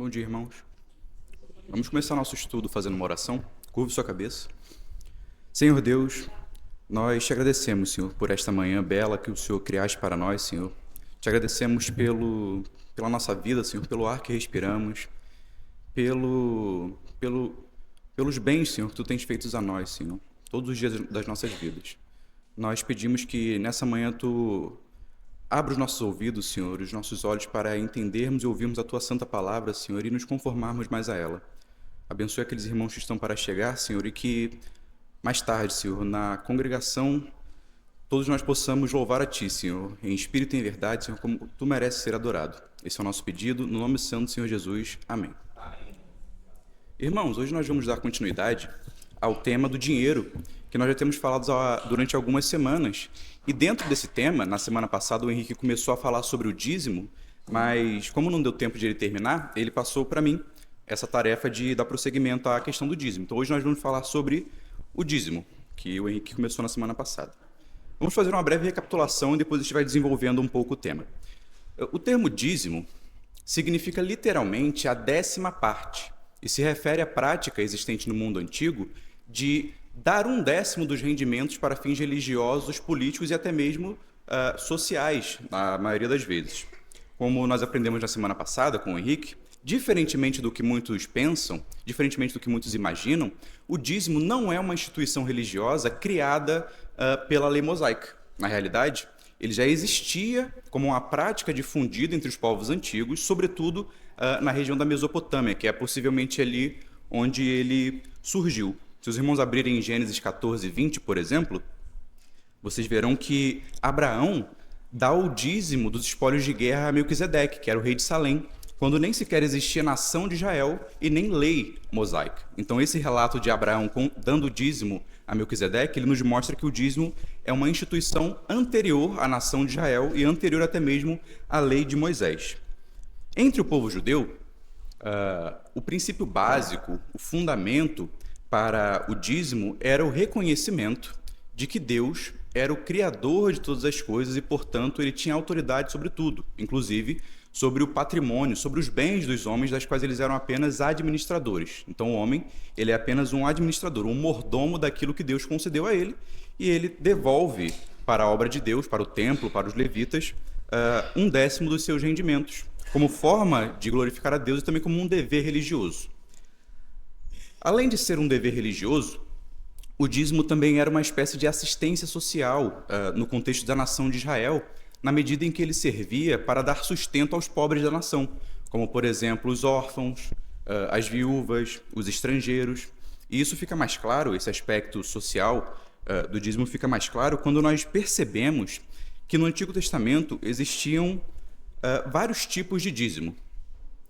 Bom dia, irmãos. Vamos começar nosso estudo fazendo uma oração. Curve sua cabeça. Senhor Deus, nós te agradecemos, Senhor, por esta manhã bela que o Senhor criaste para nós, Senhor. Te agradecemos pela nossa vida, Senhor, pelo ar que respiramos, pelos bens, Senhor, que Tu tens feitos a nós, Senhor, todos os dias das nossas vidas. Nós pedimos que nessa manhã Tu abra os nossos ouvidos, Senhor, os nossos olhos para entendermos e ouvirmos a Tua santa palavra, Senhor, e nos conformarmos mais a ela. Abençoe aqueles irmãos que estão para chegar, Senhor, e que mais tarde, Senhor, na congregação, todos nós possamos louvar a Ti, Senhor, em espírito e em verdade, Senhor, como Tu mereces ser adorado. Esse é o nosso pedido, no nome santo do Senhor Jesus. Amém. Irmãos, hoje nós vamos dar continuidade ao tema do dinheiro, que nós já temos falado durante algumas semanas. E dentro desse tema, na semana passada, o Henrique começou a falar sobre o dízimo, mas como não deu tempo de ele terminar, ele passou para mim essa tarefa de dar prosseguimento à questão do dízimo. Então hoje nós vamos falar sobre o dízimo, que o Henrique começou na semana passada. Vamos fazer uma breve recapitulação e depois a gente vai desenvolvendo um pouco o tema. O termo dízimo significa literalmente a 10ª parte e se refere à prática existente no mundo antigo de dar 1/10 dos rendimentos para fins religiosos, políticos e até mesmo sociais, na maioria das vezes. Como nós aprendemos na semana passada com o Henrique, diferentemente do que muitos pensam, diferentemente do que muitos imaginam, o dízimo não é uma instituição religiosa criada pela lei mosaica. Na realidade, ele já existia como uma prática difundida entre os povos antigos, sobretudo na região da Mesopotâmia, que é possivelmente ali onde ele surgiu. Se os irmãos abrirem em Gênesis 14, 20, por exemplo, vocês verão que Abraão dá o dízimo dos espólios de guerra a Melquisedeque, que era o rei de Salém, quando nem sequer existia nação de Israel e nem lei mosaica. Então esse relato de Abraão dando o dízimo a Melquisedeque, ele nos mostra que o dízimo é uma instituição anterior à nação de Israel e anterior até mesmo à lei de Moisés. Entre o povo judeu, o princípio básico, o fundamento para o dízimo era o reconhecimento de que Deus era o criador de todas as coisas e, portanto, ele tinha autoridade sobre tudo, inclusive sobre o patrimônio, sobre os bens dos homens, das quais eles eram apenas administradores. Então, o homem, ele é apenas um administrador, um mordomo daquilo que Deus concedeu a ele, e ele devolve para a obra de Deus, para o templo, para os levitas, 1/10 dos seus rendimentos, como forma de glorificar a Deus e também como um dever religioso. Além de ser um dever religioso, o dízimo também era uma espécie de assistência social no contexto da nação de Israel, na medida em que ele servia para dar sustento aos pobres da nação, como, por exemplo, os órfãos, as viúvas, os estrangeiros. E isso fica mais claro, esse aspecto social do dízimo fica mais claro quando nós percebemos que no Antigo Testamento existiam vários tipos de dízimo.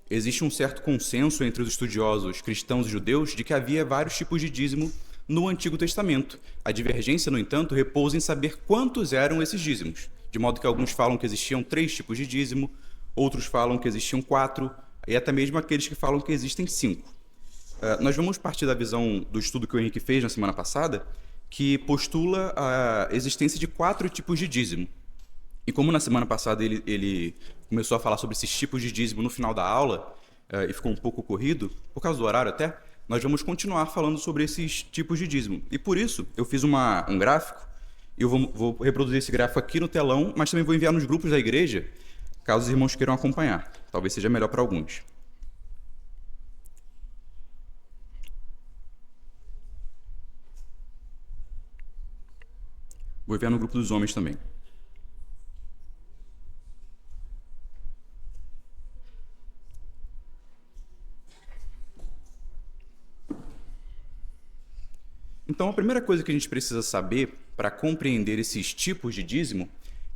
Existe um certo consenso entre os estudiosos cristãos e judeus de que havia vários tipos de dízimo no Antigo Testamento. A divergência, no entanto, repousa em saber quantos eram esses dízimos, de modo que alguns falam que existiam 3 tipos de dízimo, outros falam que existiam 4, e até mesmo aqueles que falam que existem 5. Nós vamos partir da visão do estudo que o Henrique fez na semana passada, que postula a existência de 4 tipos de dízimo. E como na semana passada ele começou a falar sobre esses tipos de dízimo no final da aula, e ficou um pouco corrido, por causa do horário até, nós vamos continuar falando sobre esses tipos de dízimo. E por isso, eu fiz um gráfico, e eu vou reproduzir esse gráfico aqui no telão, mas também vou enviar nos grupos da igreja, caso os irmãos queiram acompanhar. Talvez seja melhor para alguns. Vou enviar no grupo dos homens também. Então, a primeira coisa que a gente precisa saber para compreender esses tipos de dízimo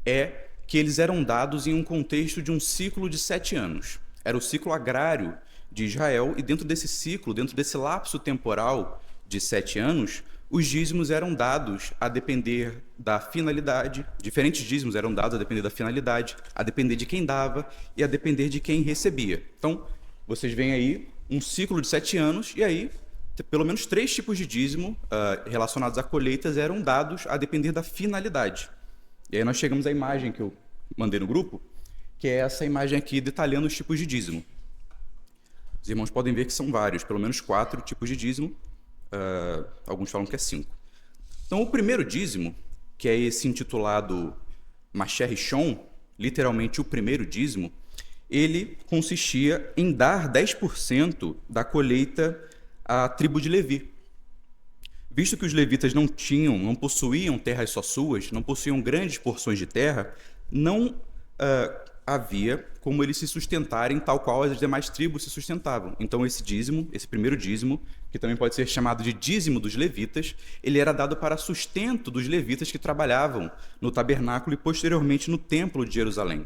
é que eles eram dados em um contexto de um ciclo de 7 anos. Era o ciclo agrário de Israel e dentro desse ciclo, dentro desse lapso temporal de 7 anos, os dízimos eram dados a depender da finalidade, diferentes dízimos eram dados a depender da finalidade, a depender de quem dava e a depender de quem recebia. Então, vocês veem aí um ciclo de 7 anos e aí pelo menos 3 tipos de dízimo relacionados a colheitas eram dados a depender da finalidade. E aí nós chegamos à imagem que eu mandei no grupo, que é essa imagem aqui detalhando os tipos de dízimo. Os irmãos podem ver que são vários, pelo menos 4 tipos de dízimo, alguns falam que é 5. Então, o primeiro dízimo, que é esse intitulado Masher Rishon, literalmente o primeiro dízimo, ele consistia em dar 10% da colheita à tribo de Levi. Visto que os levitas não possuíam terras só suas, não possuíam grandes porções de terra, não havia como eles se sustentarem tal qual as demais tribos se sustentavam. Então esse dízimo, esse primeiro dízimo, que também pode ser chamado de dízimo dos levitas, ele era dado para sustento dos levitas que trabalhavam no tabernáculo e posteriormente no templo de Jerusalém.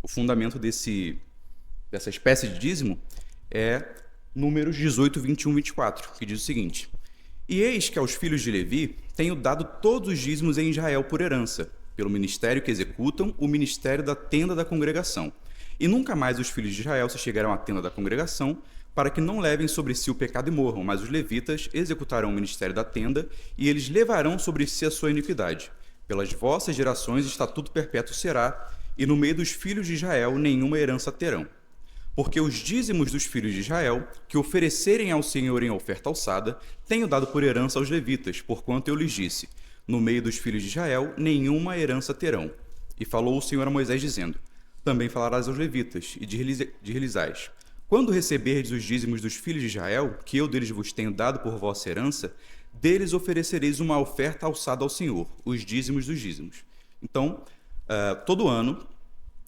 O fundamento dessa espécie de dízimo é Números 18, 21 e 24, que diz o seguinte: E eis que aos filhos de Levi tenho dado todos os dízimos em Israel por herança, pelo ministério que executam, o ministério da tenda da congregação. E nunca mais os filhos de Israel se chegarão à tenda da congregação, para que não levem sobre si o pecado e morram, mas os levitas executarão o ministério da tenda, e eles levarão sobre si a sua iniquidade. Pelas vossas gerações estatuto perpétuo será, e no meio dos filhos de Israel nenhuma herança terão. Porque os dízimos dos filhos de Israel, que oferecerem ao Senhor em oferta alçada, tenho dado por herança aos levitas, porquanto eu lhes disse: no meio dos filhos de Israel nenhuma herança terão. E falou o Senhor a Moisés, dizendo: Também falarás aos levitas, e dizer-lhes: Quando receberdes os dízimos dos filhos de Israel, que eu deles vos tenho dado por vossa herança, deles oferecereis uma oferta alçada ao Senhor, os dízimos dos dízimos. Então, todo ano,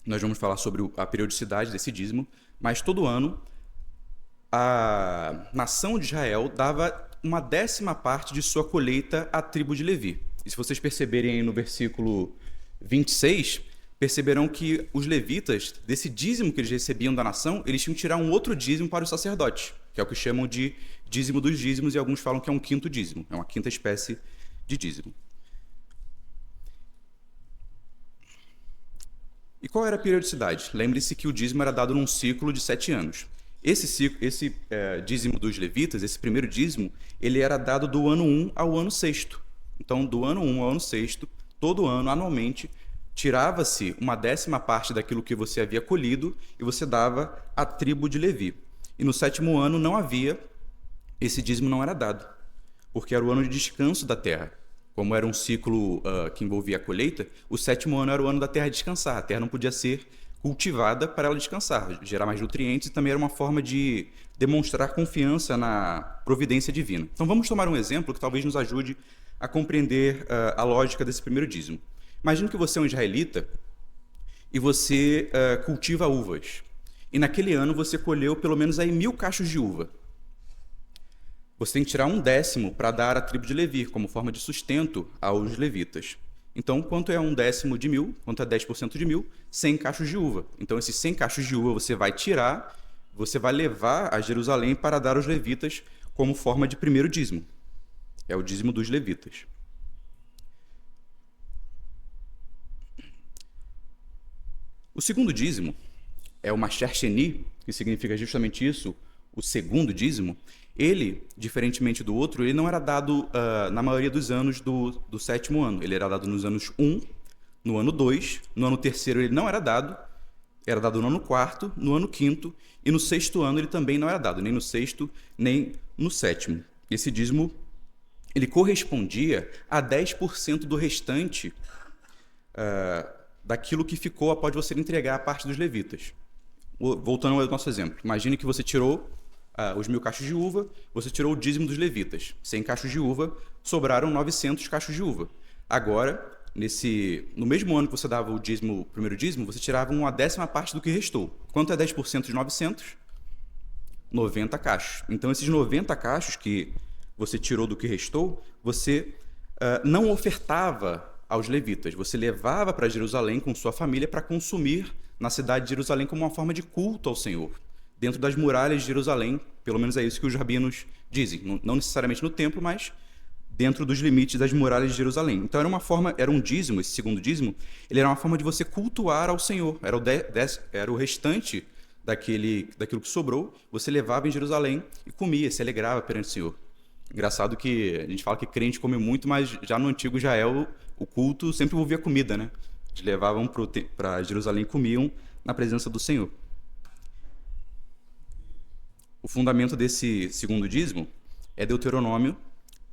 nós vamos falar sobre a periodicidade desse dízimo, mas todo ano a nação de Israel dava uma 10ª parte de sua colheita à tribo de Levi. E se vocês perceberem aí no versículo 26, perceberão que os levitas, desse dízimo que eles recebiam da nação, eles tinham que tirar um outro dízimo para os sacerdotes, que é o que chamam de dízimo dos dízimos, e alguns falam que é um 5º dízimo, é uma 5ª espécie de dízimo. E qual era a periodicidade? Lembre-se que o dízimo era dado num ciclo de 7 anos. Esse dízimo dos levitas, esse primeiro dízimo, ele era dado do ano 1 ao ano 6º. Então, do ano 1 ao ano 6º, todo ano, anualmente, tirava-se uma 10ª parte daquilo que você havia colhido e você dava à tribo de Levi. E no 7º ano não havia, esse dízimo não era dado, porque era o ano de descanso da terra. Como era um ciclo que envolvia a colheita, o 7º ano era o ano da terra descansar. A terra não podia ser cultivada para ela descansar, gerar mais nutrientes, e também era uma forma de demonstrar confiança na providência divina. Então vamos tomar um exemplo que talvez nos ajude a compreender a lógica desse primeiro dízimo. Imagine que você é um israelita e você cultiva uvas. E naquele ano você colheu pelo menos aí 1000 cachos de uva. Você tem que tirar um 10º para dar à tribo de Levi, como forma de sustento aos levitas. Então, quanto é um 10º de 1000? Quanto é 10% de 1000? 100 cachos de uva. Então, esses 100 cachos de uva você vai tirar, você vai levar a Jerusalém para dar aos levitas como forma de primeiro dízimo. É o dízimo dos levitas. O segundo dízimo é o Masher Sheni, que significa justamente isso, o segundo dízimo. Ele, diferentemente do outro, ele não era dado na maioria dos anos do 7º ano. Ele era dado nos anos 1, no ano 2, no ano 3º ele não era dado no ano 4º, no ano 5º, e no 6º ano ele também não era dado, nem no 6º, nem no 7º. Esse dízimo, ele correspondia a 10% do restante daquilo que ficou após você entregar a parte dos levitas. Voltando ao nosso exemplo, imagine que você tirou os 1000 cachos de uva, você tirou o dízimo dos levitas. 100 cachos de uva, sobraram 900 cachos de uva. Agora, no mesmo ano que você dava o primeiro dízimo, você tirava uma 10ª parte do que restou. Quanto é 10% de 900? 90 cachos. Então, esses 90 cachos que você tirou do que restou, você não ofertava aos levitas. Você levava para Jerusalém com sua família para consumir na cidade de Jerusalém como uma forma de culto ao Senhor. Dentro das muralhas de Jerusalém, pelo menos é isso que os rabinos dizem, não necessariamente no templo, mas dentro dos limites das muralhas de Jerusalém. Então era um dízimo, esse segundo dízimo, ele era uma forma de você cultuar ao Senhor, era o restante daquilo que sobrou, você levava em Jerusalém e comia, se alegrava perante o Senhor. Engraçado que a gente fala que crente come muito, mas já no antigo Israel o culto sempre envolvia comida, né? Eles levavam para Jerusalém e comiam na presença do Senhor. O fundamento desse segundo dízimo é Deuteronômio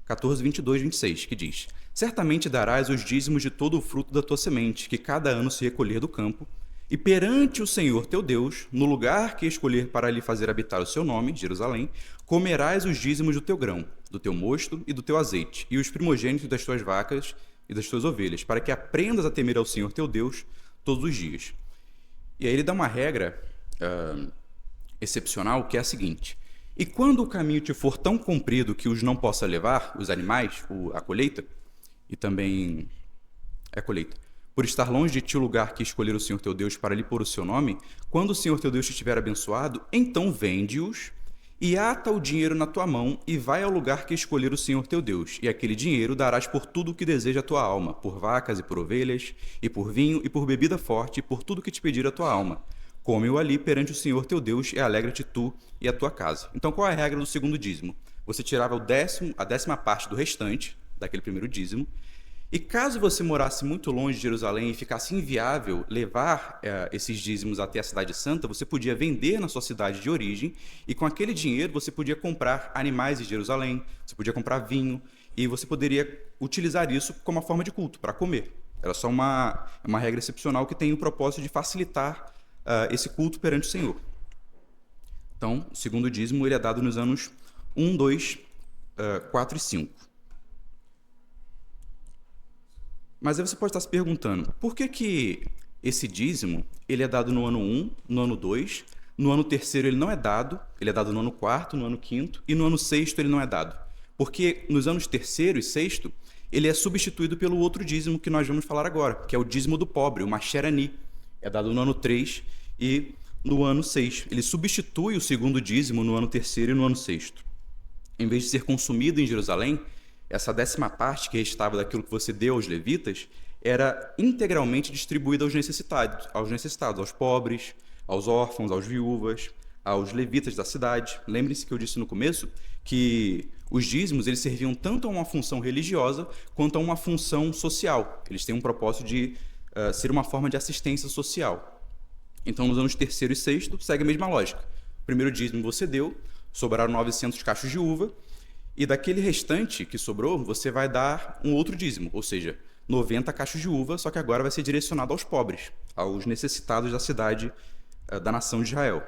14, 22, 26, que diz: Certamente darás os dízimos de todo o fruto da tua semente, que cada ano se recolher do campo, e perante o Senhor teu Deus, no lugar que escolher para lhe fazer habitar o seu nome, Jerusalém, comerás os dízimos do teu grão, do teu mosto e do teu azeite, e os primogênitos das tuas vacas e das tuas ovelhas, para que aprendas a temer ao Senhor teu Deus todos os dias. E aí ele dá uma regra excepcional, que é a seguinte: e quando o caminho te for tão comprido que os não possa levar, os animais, a colheita, e também a colheita, por estar longe de ti o lugar que escolher o Senhor teu Deus para lhe pôr o seu nome, quando o Senhor teu Deus te tiver abençoado, então vende-os e ata o dinheiro na tua mão e vai ao lugar que escolher o Senhor teu Deus, e aquele dinheiro darás por tudo o que deseja a tua alma, por vacas e por ovelhas, e por vinho e por bebida forte, e por tudo que te pedir a tua alma. Come-o ali perante o Senhor teu Deus, e alegra-te tu e a tua casa. Então, qual é a regra do segundo dízimo? Você tirava a 10ª parte do restante, daquele primeiro dízimo, e caso você morasse muito longe de Jerusalém e ficasse inviável levar esses dízimos até a cidade santa, você podia vender na sua cidade de origem, e com aquele dinheiro você podia comprar animais de Jerusalém, você podia comprar vinho, e você poderia utilizar isso como uma forma de culto, para comer. Era só uma regra excepcional que tem o propósito de facilitar esse culto perante o Senhor. Então, o segundo dízimo ele é dado nos anos 1, 2, 4 e 5. Mas aí você pode estar se perguntando, por que esse dízimo ele é dado no ano 1, no ano 2, no ano 3º ele não é dado, ele é dado no ano 4º, no ano 5º, e no ano 6º ele não é dado? Porque nos anos 3º e 6º, ele é substituído pelo outro dízimo que nós vamos falar agora, que é o dízimo do pobre, o Masherani. É dado no ano 3 e no ano 6. Ele substitui o segundo dízimo no ano 3º e no ano 6º. Em vez de ser consumido em Jerusalém, essa 10ª parte que restava daquilo que você deu aos levitas era integralmente distribuída aos necessitados, aos pobres, aos órfãos, aos viúvas, aos levitas da cidade. Lembrem-se que eu disse no começo que os dízimos eles serviam tanto a uma função religiosa quanto a uma função social. Eles têm um propósito de ser uma forma de assistência social. Então, nos anos 3º e 6º, segue a mesma lógica. O primeiro dízimo você deu, sobraram 900 cachos de uva, e daquele restante que sobrou, você vai dar um outro dízimo, ou seja, 90 cachos de uva, só que agora vai ser direcionado aos pobres, aos necessitados da cidade, da nação de Israel.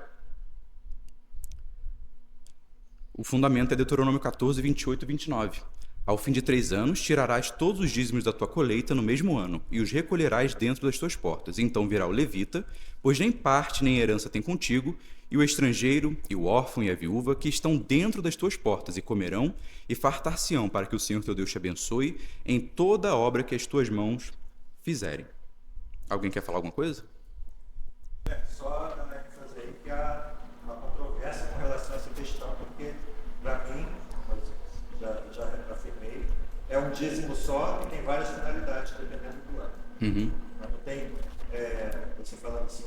O fundamento é Deuteronômio 14, 28 e 29. Ao fim de 3 anos, tirarás todos os dízimos da tua colheita no mesmo ano, e os recolherás dentro das tuas portas. Então virá o levita, pois nem parte nem herança tem contigo, e o estrangeiro, e o órfão e a viúva, que estão dentro das tuas portas, e comerão, e fartar-se-ão, para que o Senhor teu Deus te abençoe em toda a obra que as tuas mãos fizerem. Alguém quer falar alguma coisa? Só fazer aí que há uma controvérsia com relação a essa questão, porque, para mim, já afirmei, é um dízimo só e tem várias finalidades, dependendo do ano. Uhum. Mas não tem, você falando assim,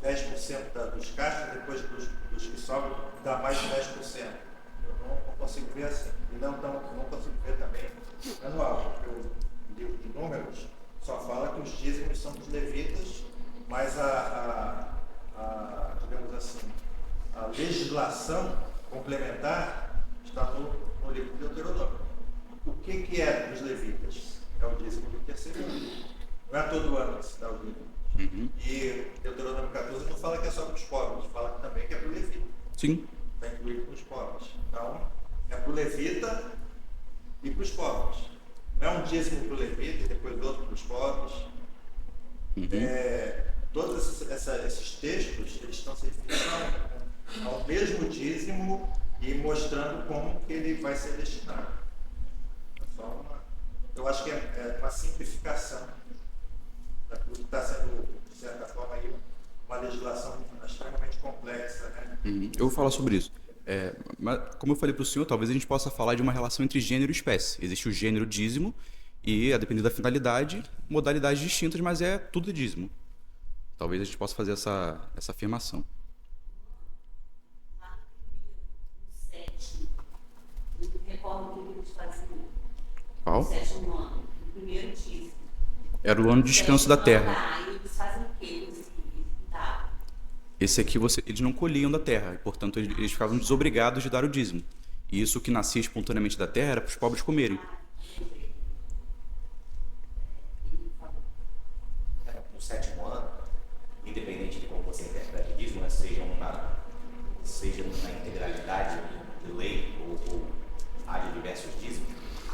10% dos cachos, depois dos que sobram, dá mais de 10%. Eu não consigo ver assim. E não consigo ver também anual, porque o livro de Números só fala que os dízimos são dos levitas, mas digamos assim, a legislação complementar está no livro de Deuteronômio. O que é dos levitas? É o dízimo do 3º ano. Não é todo ano que se dá o dízimo. Uhum. E Deuteronômio 14 não fala que é só para os pobres, fala também que é para o levita. Sim. Está incluído para os pobres. Então, é para o levita e para os pobres. Não é um dízimo para o levita e depois outro para os pobres. Uhum. Todos esses textos eles estão se referindo ao mesmo dízimo e mostrando como que ele vai ser destinado. Eu acho que é uma simplificação daquilo que está sendo, de certa forma, aí, uma legislação extremamente complexa. Né? Uhum. Eu vou falar sobre isso. Mas, como eu falei para o senhor, talvez a gente possa falar de uma relação entre gênero e espécie. Existe o gênero dízimo e, a depender da finalidade, modalidades distintas, mas é tudo dízimo. Talvez a gente possa fazer essa afirmação. Eu recordo que eles faziam. Qual? No 7º ano, no primeiro dízimo. Era o ano de descanso da terra. E eles fazem o quê? Eles davam. Esse aqui eles não colhiam da terra, e, portanto eles ficavam desobrigados de dar o dízimo. E isso que nascia espontaneamente da terra era para os pobres comerem. No sétimo ano, independente de como você interpreta o dízimo, né, seja na integralidade de lei ou há de diversos dízimos,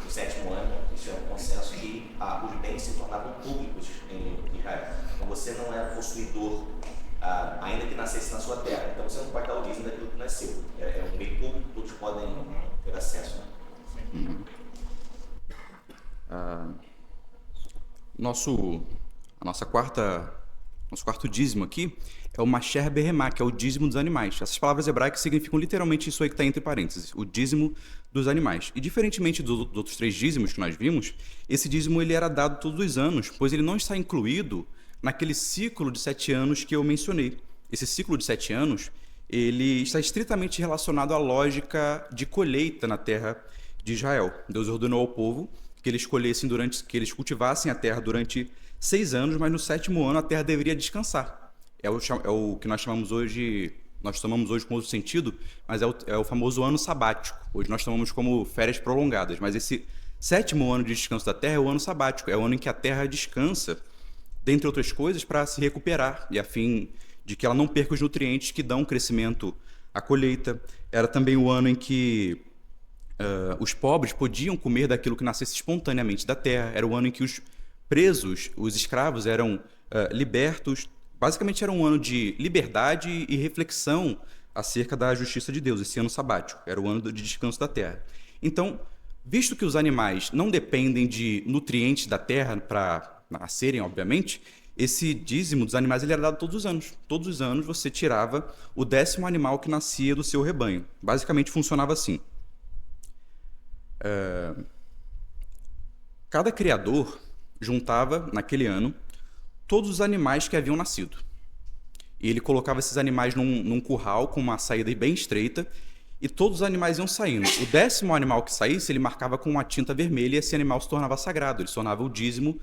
no sétimo ano, isso é um consenso que os bens se tornavam públicos em Israel. Então você não era possuidor, ainda que nascesse na sua terra. Então você não pode dar o dízimo daquilo que não é seu. É um bem público, todos podem ter acesso. Né? Nosso quarto dízimo aqui é o Masher Behemá, que é o dízimo dos animais. Essas palavras hebraicas significam literalmente isso aí que está entre parênteses, o dízimo dos animais. E diferentemente dos outros 3 dízimos que nós vimos, esse dízimo ele era dado todos os anos, pois ele não está incluído naquele ciclo de 7 anos que eu mencionei. Esse ciclo de 7 anos, ele está estritamente relacionado à lógica de colheita na terra de Israel. Deus ordenou ao povo que eles cultivassem a terra durante 6 anos, mas no 7º ano a terra deveria descansar. É o que nós tomamos hoje com outro sentido, mas é o famoso ano sabático. Hoje nós tomamos como férias prolongadas, mas esse 7º ano de descanso da terra é o ano sabático, é o ano em que a terra descansa, dentre outras coisas, para se recuperar e a fim de que ela não perca os nutrientes que dão crescimento à colheita. Era também o ano em que os pobres podiam comer daquilo que nascesse espontaneamente da terra. Era o ano em que os presos, os escravos, eram libertos. Basicamente era um ano de liberdade e reflexão acerca da justiça de Deus, esse ano sabático. Era o ano de descanso da terra. Então, visto que os animais não dependem de nutrientes da terra para nascerem, obviamente, esse dízimo dos animais ele era dado todos os anos. Todos os anos você tirava o 10º animal que nascia do seu rebanho. Basicamente funcionava assim. Cada criador juntava, naquele ano, todos os animais que haviam nascido. E ele colocava esses animais num curral com uma saída bem estreita, e todos os animais iam saindo. O 10º animal que saísse, ele marcava com uma tinta vermelha, e esse animal se tornava sagrado, ele se tornava o dízimo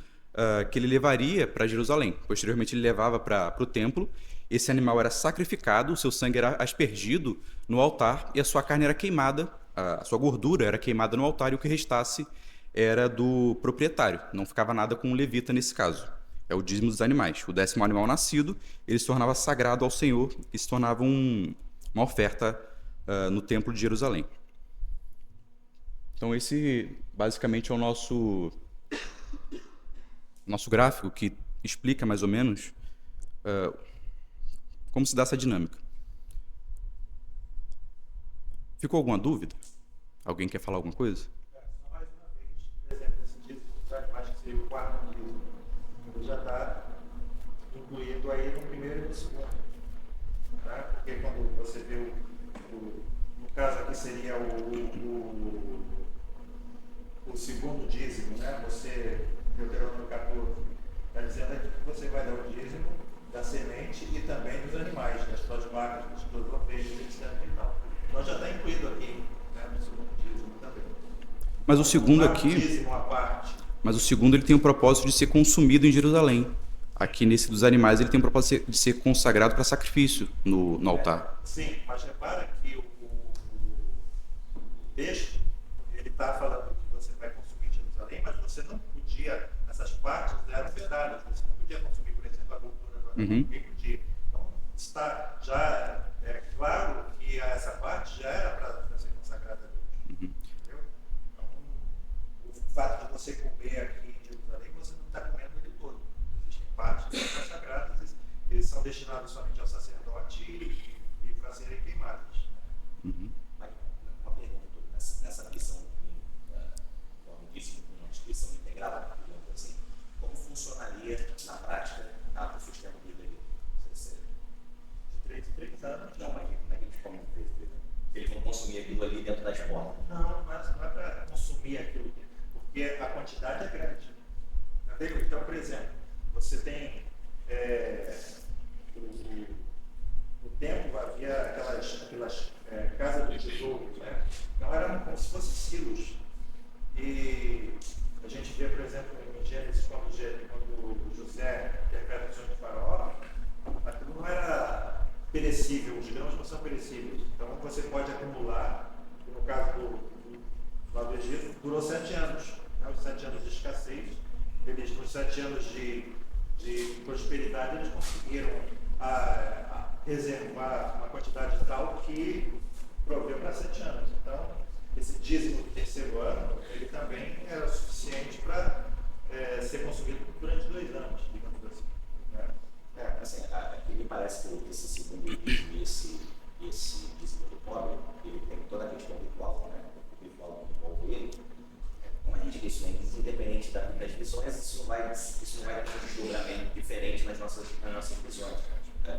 que ele levaria para Jerusalém. Posteriormente ele levava para o templo, esse animal era sacrificado, o seu sangue era aspergido no altar, e a sua carne era queimada, a sua gordura era queimada no altar, e o que restasse era do proprietário, não ficava nada com o levita nesse caso. É o dízimo dos animais. O 10º animal nascido, ele se tornava sagrado ao Senhor e se tornava uma oferta no Templo de Jerusalém. Então esse basicamente é o nosso gráfico que explica mais ou menos como se dá essa dinâmica. Ficou alguma dúvida? Alguém quer falar alguma coisa? Só mais uma vez, por exemplo, esse dízimo dos animais que seria o 4º dízimo, já está incluído aí no 1º e no 2º. Tá? Porque quando você vê no caso aqui seria o 2º dízimo, né? Você, Deuteronômio 14, está dizendo aqui que você vai dar o dízimo da semente e também dos animais, das suas vacas, das suas ovelhas, etc. E tal. Então já está incluído aqui, né, no 2º dízimo também. Mas o segundo aqui... dízimo à parte. Mas o segundo ele tem o propósito de ser consumido em Jerusalém. Aqui nesse dos animais ele tem o propósito de ser consagrado para sacrifício no altar. Sim, mas repara que o texto ele está falando que você vai consumir em Jerusalém, mas você não podia, essas partes eram vedadas, você não podia consumir, por exemplo, a gordura do animal, ninguém podia. Então está já é claro que essa parte já era para ser consagrada a Deus. Entendeu? Então, o fato de você comer aqui em Jerusalém, você não está comendo ele todo. Existem partes que são consagradas, eles são destinados somente ao sacerdote e para serem queimados. Né? Mas uma pergunta nessa missão, como disse, uma instituição integrada, digamos assim, como funcionaria na prática o sistema de livre? De 3 em 3 anos. Não, mas como é que eles comem 3 em 3 anos? Eles vão consumir aquilo ali dentro das portas? Não, mas não é para consumir aquilo, porque a quantidade é grande. Entendeu? Então, por exemplo, você tem no templo havia aquelas casas do tesouro, né? Então eram como se fossem silos. E a gente vê, por exemplo, em Gênesis, quando José interpreta o sonho de Faraó, aquilo não era perecível, os grãos não são perecíveis. Então você pode acumular, no caso lá do Egito, durou 7 anos, né? Os 7 anos de escassez, eles, nos 7 anos de prosperidade, eles conseguiram reservar uma quantidade tal que proveu para 7 anos. Então, esse dízimo do terceiro ano, ele também era suficiente para ser consumido durante 2 anos, digamos assim. Né? Assim, aqui me parece que esse segundo dízimo e esse dízimo do pobre, ele tem toda a questão ritual, né? O ritual que envolve ele. Como a gente disse, né? Independente das visões, isso não vai ter um desdobramento diferente nas nossas visões. Né?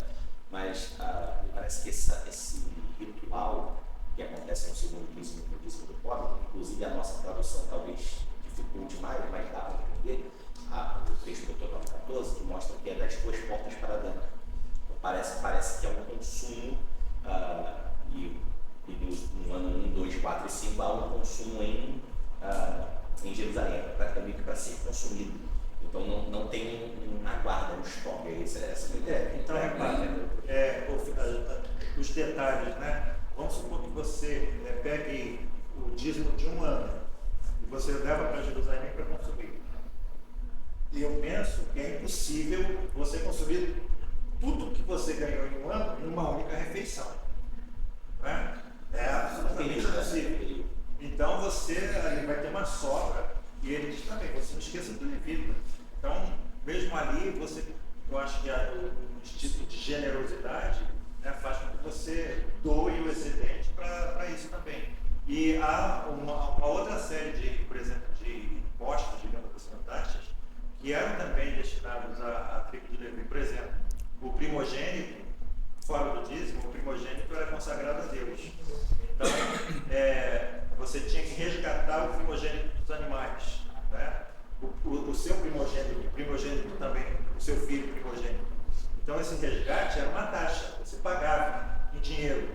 Mas me parece que esse ritual que acontece no segundo dízimo e no dízimo do pobre, inclusive a nossa tradução talvez dificulte mais, mas dá para entender o texto do Deuteronômio 14, que mostra que é das tuas portas para dentro. Então, parece que é um consumo, e no ano 1, 2, 4 e 5 há um consumo em Jerusalém, praticamente para ser consumido. Então não tem uma guarda, um estoque. Essa ideia. Então, os detalhes, né? Vamos supor que você pegue o dízimo de um ano e você leva para Jerusalém para consumir. E eu penso que é impossível você consumir tudo que você ganhou em um ano em uma única refeição. Né? É absolutamente impossível. Então você ali vai ter uma sobra, e ele diz também, você não esqueça do levita. Então, mesmo ali, eu acho que o instinto de generosidade, né, faz com que você doe o excedente para isso também. E há uma outra série de, por exemplo, de impostos, digamos assim, taxas, que eram também destinados à tribo de Levi. Por exemplo, o primogênito, fora do dízimo, o primogênito era consagrado a Deus. Então, você tinha que resgatar o primogênito dos animais, né? O seu primogênito, o primogênito também, o seu filho primogênito. Então, esse resgate era uma taxa, você pagava em dinheiro,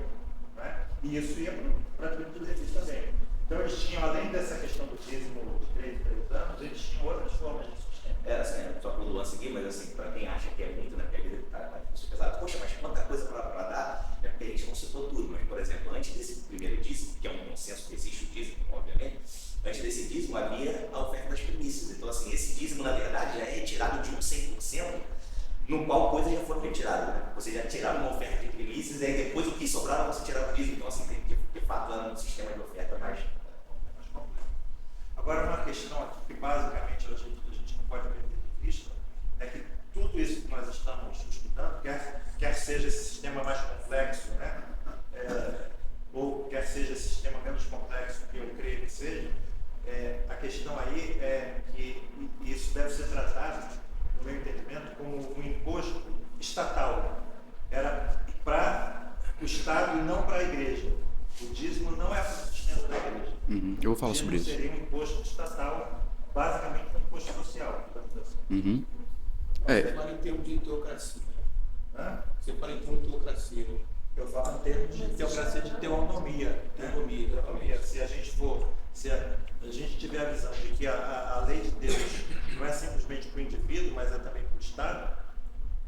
né? E isso ia para a tribo de Levi também. Então, eles tinham, além dessa questão do dízimo de 3 anos, eles tinham outras formas de sustento. Assim, só para o Luan seguir, mas assim, para quem acha que é muito, né? Porque a vida está difícil, pesado. Poxa, mas quanta coisa para dar, é porque a gente não citou tudo. Mas, por exemplo, antes desse primeiro dízimo, que é um consenso que existe o dízimo, obviamente, antes desse dízimo havia a oferta das primícias. Então, assim, esse dízimo, na verdade, já é retirado de um 100%, no qual coisas já foram retiradas. Né? Você já tirava uma oferta de primícias, e aí depois o que sobrava você tirava o dízimo. Então, assim, de fato, era um sistema de oferta mais complexo. Agora, uma questão aqui que basicamente a gente não pode perder de vista é que tudo isso que nós estamos estudando, quer seja esse sistema mais complexo, né? Ou quer seja esse sistema menos complexo, que eu creio que seja, a questão aí é que isso deve ser tratado, no meu entendimento, como um imposto estatal. Era para o Estado e não para a igreja. O dízimo não é para o sustento da igreja. Eu vou falar sobre isso. Seria um imposto estatal, basicamente um imposto social. Uhum. Você fala em termos de teocracia. Você fala em termos de teocracia. Eu falo em termos de teocracia, de ter autonomia. Autonomia. Se a gente tiver a visão de que a lei de Deus não é simplesmente para o indivíduo, mas é também para o Estado,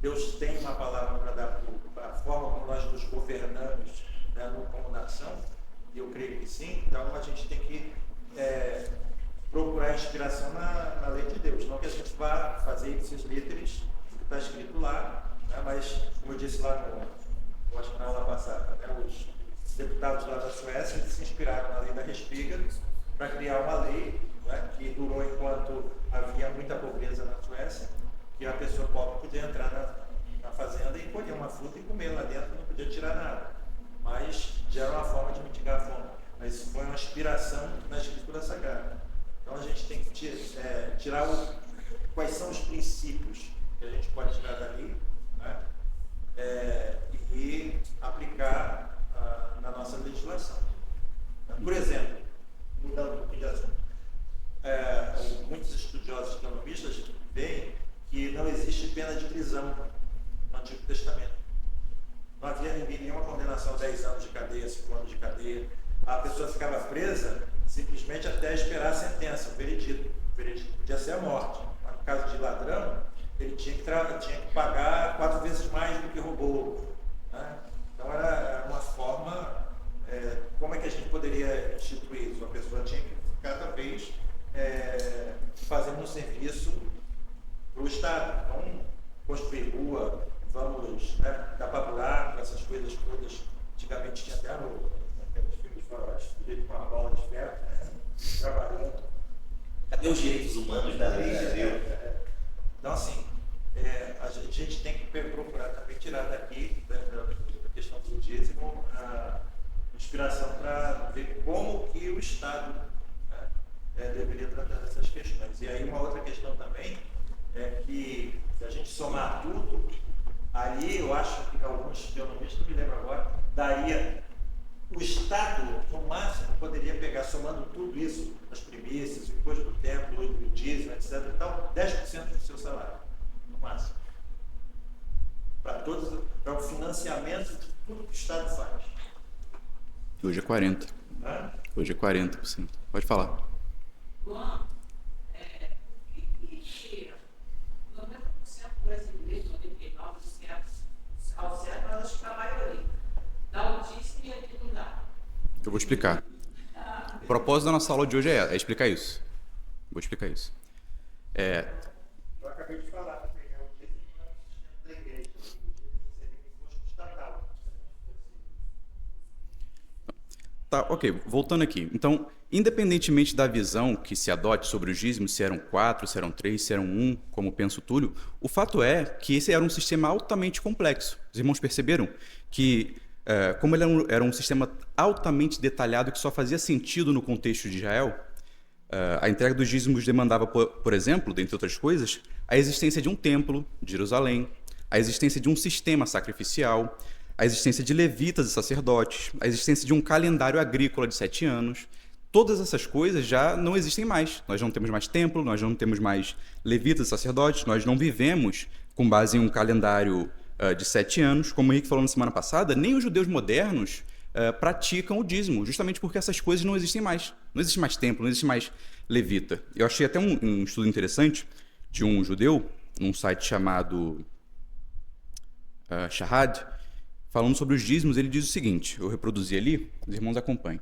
Deus tem uma palavra para dar para a forma como nós nos governamos, né, como nação, e eu creio que sim. Então a gente tem que procurar inspiração na lei de Deus, não que a gente vá fazer esses literis, o que está escrito lá, né, mas como eu disse lá acho que na aula passada, né, os deputados lá da Suécia se inspiraram na lei da Respiga para criar uma lei, né, que durou enquanto havia muita pobreza na Suécia, que a pessoa pobre podia entrar na fazenda e colher uma fruta e comer lá dentro, não podia tirar nada. Mas já era uma forma de mitigar a fome. Mas isso foi uma inspiração na Escritura Sagrada. Então a gente tem que tirar quais são os princípios que a gente pode tirar dali, né, e aplicar na nossa legislação. Por exemplo, mudando um pouquinho de assunto, muitos estudiosos economistas veem que não existe pena de prisão no Antigo Testamento. Não havia nenhuma condenação a 10 anos de cadeia, 5 anos de cadeia. A pessoa ficava presa simplesmente até esperar a sentença, o veredito. O veredito podia ser a morte. Mas no caso de ladrão, ele tinha que pagar 4 vezes mais do que roubou. Né? como é que a gente poderia instituir isso? A pessoa tinha que cada vez fazendo um serviço para o Estado, não construir rua, vamos tapar buraco, essas coisas todas. Antigamente tinha até aqueles filmes faroeste, com a bola de ferro, trabalhando. Cadê os direitos humanos da lei de Deus? Então, assim, a gente tem que procurar também tirar daqui, da questão do dízimo, a inspiração para ver como que o Estado deveria tratar dessas questões. E aí uma outra questão também é que, se a gente somar tudo, ali eu acho que alguns economistas, não me lembro agora, daria o Estado, no máximo, poderia pegar, somando tudo isso, as primícias, o imposto do templo, o dízimo, etc. e tal, 10% do seu salário, no máximo. Para o financiamento de tudo que o Estado faz. Hoje é 40%. Hoje é 40%. Pode falar. Luan, o que cheira? 90% brasileiros, 99%, ao certo, mas acho que a maioria dá o dízimo e aqui não dá. Eu vou explicar. O propósito da nossa aula de hoje é explicar isso. Vou explicar isso. Eu acabei de falar também, o dízimo não é um sistema da igreja, o dízimo seria um imposto estatal. Tá, ok. Voltando aqui. Então, independentemente da visão que se adote sobre os dízimos, se eram 4, se eram 3, se eram 1, como pensa o Túlio, o fato é que esse era um sistema altamente complexo. Os irmãos perceberam que, como ele era um sistema altamente detalhado que só fazia sentido no contexto de Israel, a entrega dos dízimos demandava, por exemplo, dentre outras coisas, a existência de um templo de Jerusalém, a existência de um sistema sacrificial, a existência de levitas e sacerdotes, a existência de um calendário agrícola de 7 anos. Todas essas coisas já não existem mais. Nós não temos mais templo, nós não temos mais levitas e sacerdotes, nós não vivemos com base em um calendário de 7 anos. Como o Henrique falou na semana passada, nem os judeus modernos praticam o dízimo, justamente porque essas coisas não existem mais. Não existe mais templo, não existe mais levita. Eu achei até um estudo interessante de um judeu, num site chamado Shahad, falando sobre os dízimos. Ele diz o seguinte, eu reproduzi ali, os irmãos acompanhem.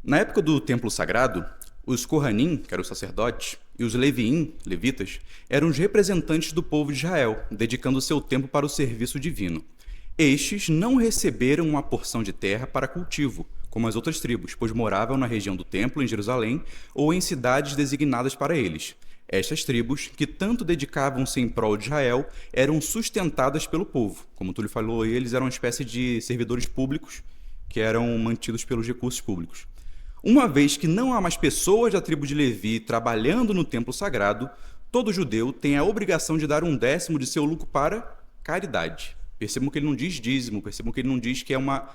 Na época do templo sagrado, os Kohanim, que eram os sacerdotes, e os Leviim, levitas, eram os representantes do povo de Israel, dedicando seu tempo para o serviço divino. Estes não receberam uma porção de terra para cultivo, como as outras tribos, pois moravam na região do templo, em Jerusalém, ou em cidades designadas para eles. Estas tribos, que tanto dedicavam-se em prol de Israel, eram sustentadas pelo povo. Como o Túlio falou, eles eram uma espécie de servidores públicos que eram mantidos pelos recursos públicos. Uma vez que não há mais pessoas da tribo de Levi trabalhando no templo sagrado, todo judeu tem a obrigação de dar 1/10 de seu lucro para caridade. Percebam que ele não diz dízimo, percebam que ele não diz que é uma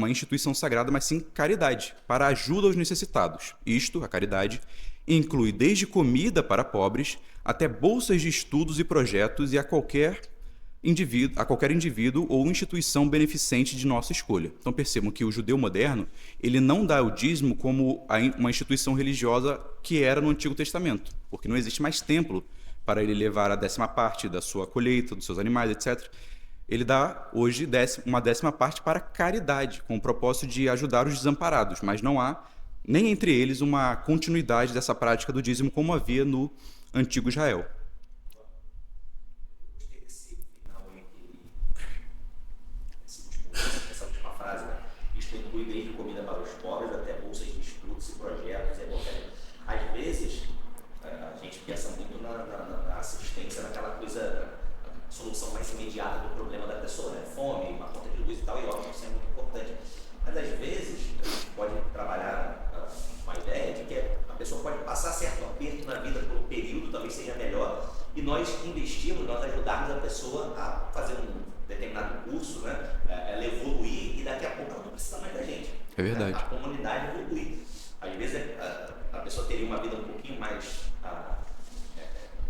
instituição sagrada, mas sim caridade, para ajuda aos necessitados. Isto, a caridade, inclui desde comida para pobres até bolsas de estudos e projetos e a qualquer indivíduo ou instituição beneficente de nossa escolha. Então percebam que o judeu moderno, ele não dá o dízimo como uma instituição religiosa que era no Antigo Testamento, porque não existe mais templo para ele levar a 10ª da sua colheita, dos seus animais, etc. Ele dá hoje uma 10ª para caridade, com o propósito de ajudar os desamparados, mas não há nem entre eles uma continuidade dessa prática do dízimo como havia no Antigo Israel. Essa última frase, né? Isto inclui desde comida para os pobres até bolsas de estudos e projetos. Às vezes, a gente pensa muito na assistência, naquela coisa, a solução mais imediata do problema da pessoa, né? Fome, uma conta de luz e tal, e óbvio, isso é muito importante. Mas às vezes, a gente pode trabalhar com a ideia de que a pessoa pode passar certo aperto na vida por um período, talvez seja melhor, e nós investimos, nós ajudarmos a pessoa a fazer um determinado curso, né? Ela evoluir, e daqui a pouco ela não precisa mais da gente. É verdade. A comunidade evoluir. Às vezes a pessoa teria uma vida um pouquinho mais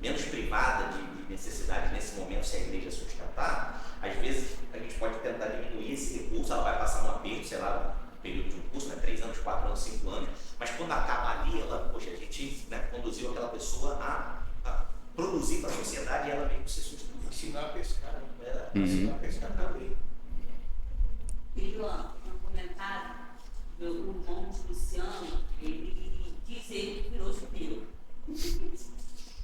menos privada de necessidade nesse momento, se a igreja sustentar. Às vezes a gente pode tentar diminuir esse recurso, ela vai passar um aperto, sei lá, um período de um curso, né, 3 anos, 4 anos, 5 anos, mas quando acaba ali, a gente, né, conduziu aquela pessoa a produzir para a sociedade e ela meio que se sustentar. Ensinar a pescar, né? Ensinar a pescar também. E, Luan, um comentário. meu irmão Luciano, ele diz ele que virou judeu.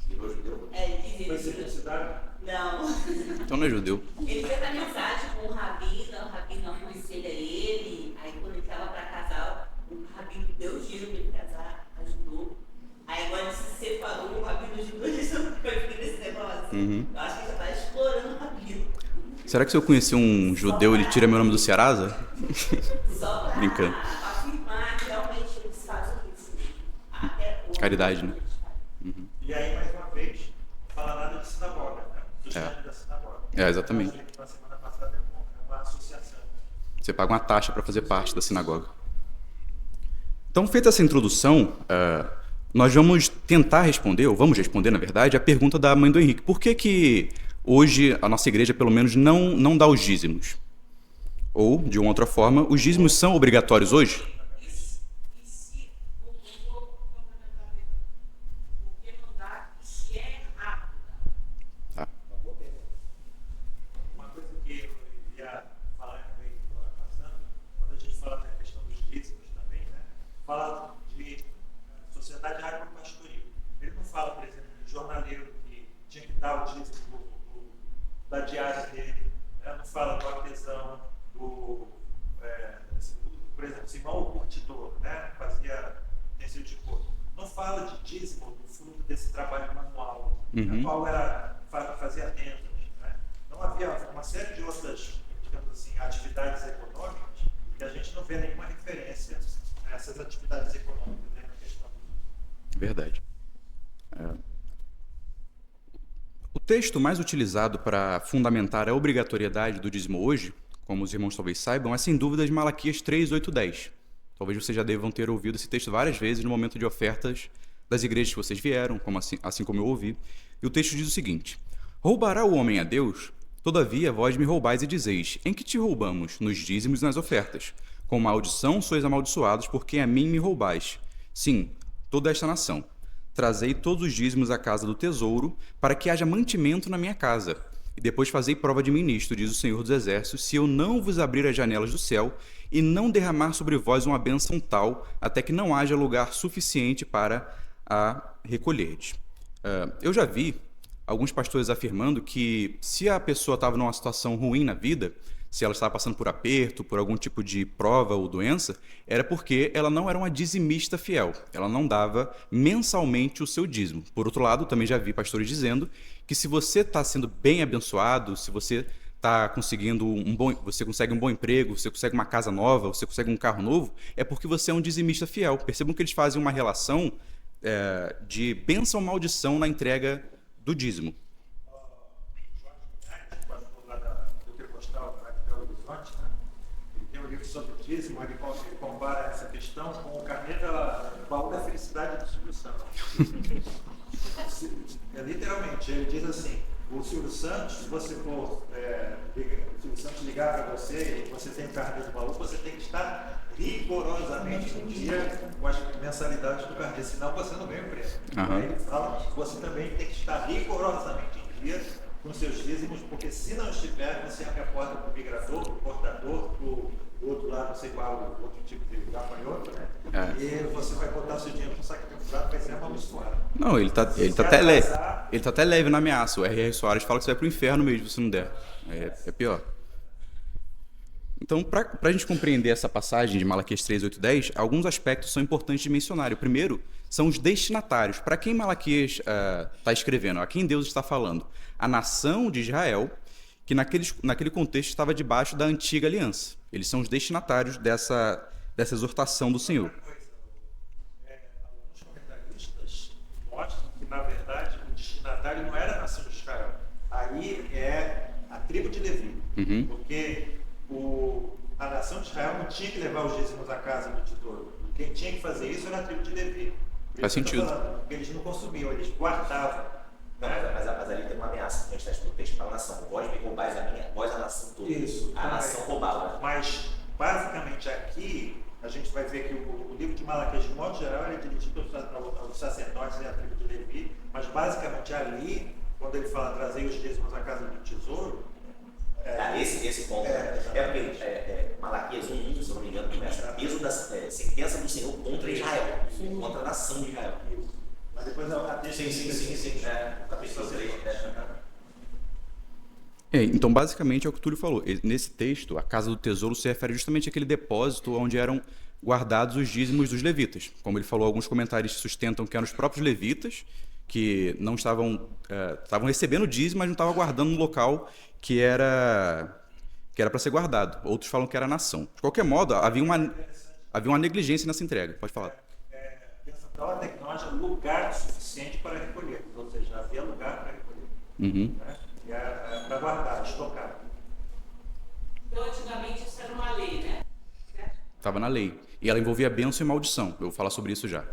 Virou judeu? Diz Foi ele que virou. circuncidado? Não. Então não é judeu. Ele fez amizade com o rabino aconselha ele, aí quando ele estava para casar, o rabino deu giro para ele casar, ajudou. Aí agora ele se separou, o rabino ajudou, ele não foi nesse negócio. Eu acho que ele já está explorando o rabino. Será que se eu conhecer um judeu, ele tira meu nome do Serasa? Só para Brincando. afirmar que realmente eles fazem isso. Até hoje. Caridade, né? E aí, mais uma vez, não fala nada de sinagoga, né? Do estado da sinagoga. Exatamente. Na semana passada é uma associação. Você paga uma taxa para fazer parte da sinagoga. Então, feita essa introdução, nós vamos tentar responder, ou vamos responder, na verdade, a pergunta da mãe do Henrique. Por que hoje a nossa igreja, pelo menos, não dá os dízimos? Ou, de uma outra forma, os dízimos são obrigatórios hoje? E se o vou complementar mesmo? Por que não dá? E se é rápido? Tá. Uma coisa que eu ia falar também passando, quando a gente fala da questão dos dízimos também, né? Fala de sociedade agropastoril. Ele não fala, por exemplo, do jornaleiro que tinha que dar o dízimo da diária dele, né? Não fala do artesão, por exemplo, Simão o curtidor, né? Fazia tecido de couro. Não fala de dízimo do fruto desse trabalho manual, a qual fazia rendas, né? Então havia uma série de outras, digamos assim, atividades econômicas que a gente não vê nenhuma referência a essas atividades econômicas, né, na questão. Verdade. O texto mais utilizado para fundamentar a obrigatoriedade do dízimo hoje, como os irmãos talvez saibam, é sem dúvidas Malaquias 3, 8, 10. Talvez vocês já devam ter ouvido esse texto várias vezes no momento de ofertas das igrejas que vocês vieram, assim como eu ouvi. E o texto diz o seguinte: roubará o homem a Deus? Todavia vós me roubais e dizeis: em que te roubamos? Nos dízimos e nas ofertas. Com maldição sois amaldiçoados, porque a mim me roubais. Sim, toda esta nação. Trazei todos os dízimos à casa do tesouro, para que haja mantimento na minha casa. E depois fazei prova de mim nisto, diz o Senhor dos Exércitos, se eu não vos abrir as janelas do céu e não derramar sobre vós uma bênção tal, até que não haja lugar suficiente para a recolherdes. Eu já vi alguns pastores afirmando que se a pessoa estava numa situação ruim na vida, se ela estava passando por aperto, por algum tipo de prova ou doença, era porque ela não era uma dizimista fiel. Ela não dava mensalmente o seu dízimo. Por outro lado, também já vi pastores dizendo que se você está sendo bem abençoado, se você está conseguindo você consegue um bom emprego, você consegue uma casa nova, você consegue um carro novo, é porque você é um dizimista fiel. Percebam que eles fazem uma relação de bênção ou maldição na entrega do dízimo. Tem um livro sobre o dízimo, ele compara essa questão com o baú da felicidade do Silvio Santos. Literalmente, ele diz assim: o Silvio Santos, se você for, o Silvio Santos ligar para você e você tem o carnê do baú, você tem que estar rigorosamente em dia com as mensalidades do carnê, senão você não ganha o prêmio. Aí ele fala que você também tem que estar rigorosamente em dia com seus dízimos, porque se não estiver, você abre a porta para o migrador, para o portador, para o outro lado, não sei qual, outro tipo de gafanhoto, né? E você vai botar o seu dinheiro no saco perfurado, vai ser amaldiçoado. Não, ele tá até leve na ameaça. O R.R. Soares fala que você vai pro inferno mesmo se não der. É pior. Então, para a gente compreender essa passagem de Malaquias 3, 8, 10, alguns aspectos são importantes de mencionar. O primeiro são os destinatários. Para quem Malaquias está escrevendo, a quem Deus está falando? A nação de Israel, que naquele contexto estava debaixo da antiga aliança. Eles são os destinatários dessa exortação do Senhor. Alguns comentaristas mostram que, na verdade, o destinatário não era a nação de Israel. Aí é a tribo de Levi. Porque a nação de Israel não tinha que levar os dízimos à casa do tesouro. Quem tinha que fazer isso era a tribo de Levi. Faz sentido. Porque eles não consumiam, eles guardavam. Não, mas ali tem uma ameaça que a gente está no texto para a nação. Vós me roubais a minha, vós a nação toda. Isso. A nação roubava. Mas, basicamente, aqui, a gente vai ver que o livro de Malaquias, de modo geral, ele é dirigido aos sacerdotes e à tribo de Levi, mas, basicamente, ali, quando ele fala trazer os dízimos à casa do tesouro... Esse ponto, porque Malaquias 1, se eu não me engano, começa peso da sentença do Senhor contra Israel, contra a nação de Israel. Mas depois não Sim. Capítulo 3. Então, basicamente, é o que o Túlio falou. Nesse texto, a casa do tesouro se refere justamente àquele depósito onde eram guardados os dízimos dos levitas. Como ele falou, alguns comentários sustentam que eram os próprios levitas que não estavam recebendo dízimo, mas não estavam guardando no local que era para ser guardado. Outros falam que era a nação. De qualquer modo, havia uma negligência nessa entrega. Pode falar. Essa ordem que não haja lugar suficiente para recolher, ou seja, havia lugar para recolher. Né? Para guardar, estocar. Então, antigamente, isso era uma lei, né? Estava na lei. E ela envolvia bênção e maldição. Eu vou falar sobre isso já.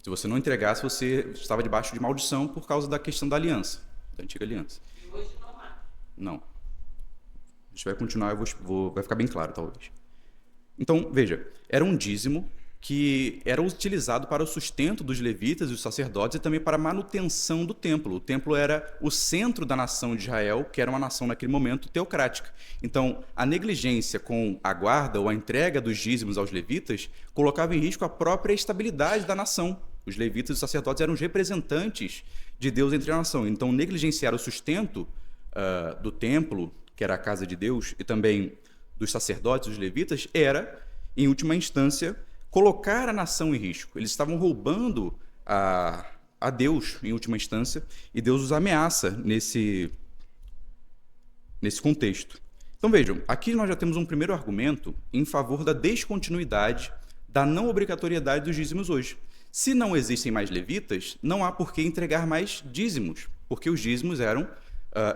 Se você não entregasse, você estava debaixo de maldição por causa da questão da aliança, da antiga aliança. E hoje não há. Não. A gente vai continuar, vai ficar bem claro, talvez. Então, veja, era um dízimo que era utilizado para o sustento dos levitas e dos sacerdotes e também para a manutenção do templo. O templo era o centro da nação de Israel, que era uma nação naquele momento teocrática. Então, a negligência com a guarda ou a entrega dos dízimos aos levitas colocava em risco a própria estabilidade da nação. Os levitas e os sacerdotes eram os representantes de Deus entre a nação. Então, negligenciar o sustento do templo, que era a casa de Deus, e também dos sacerdotes, dos levitas, era, em última instância, colocar a nação em risco. Eles estavam roubando a Deus, em última instância, e Deus os ameaça nesse contexto. Então vejam, aqui nós já temos um primeiro argumento em favor da descontinuidade, da não obrigatoriedade dos dízimos hoje. Se não existem mais levitas, não há por que entregar mais dízimos, porque os dízimos eram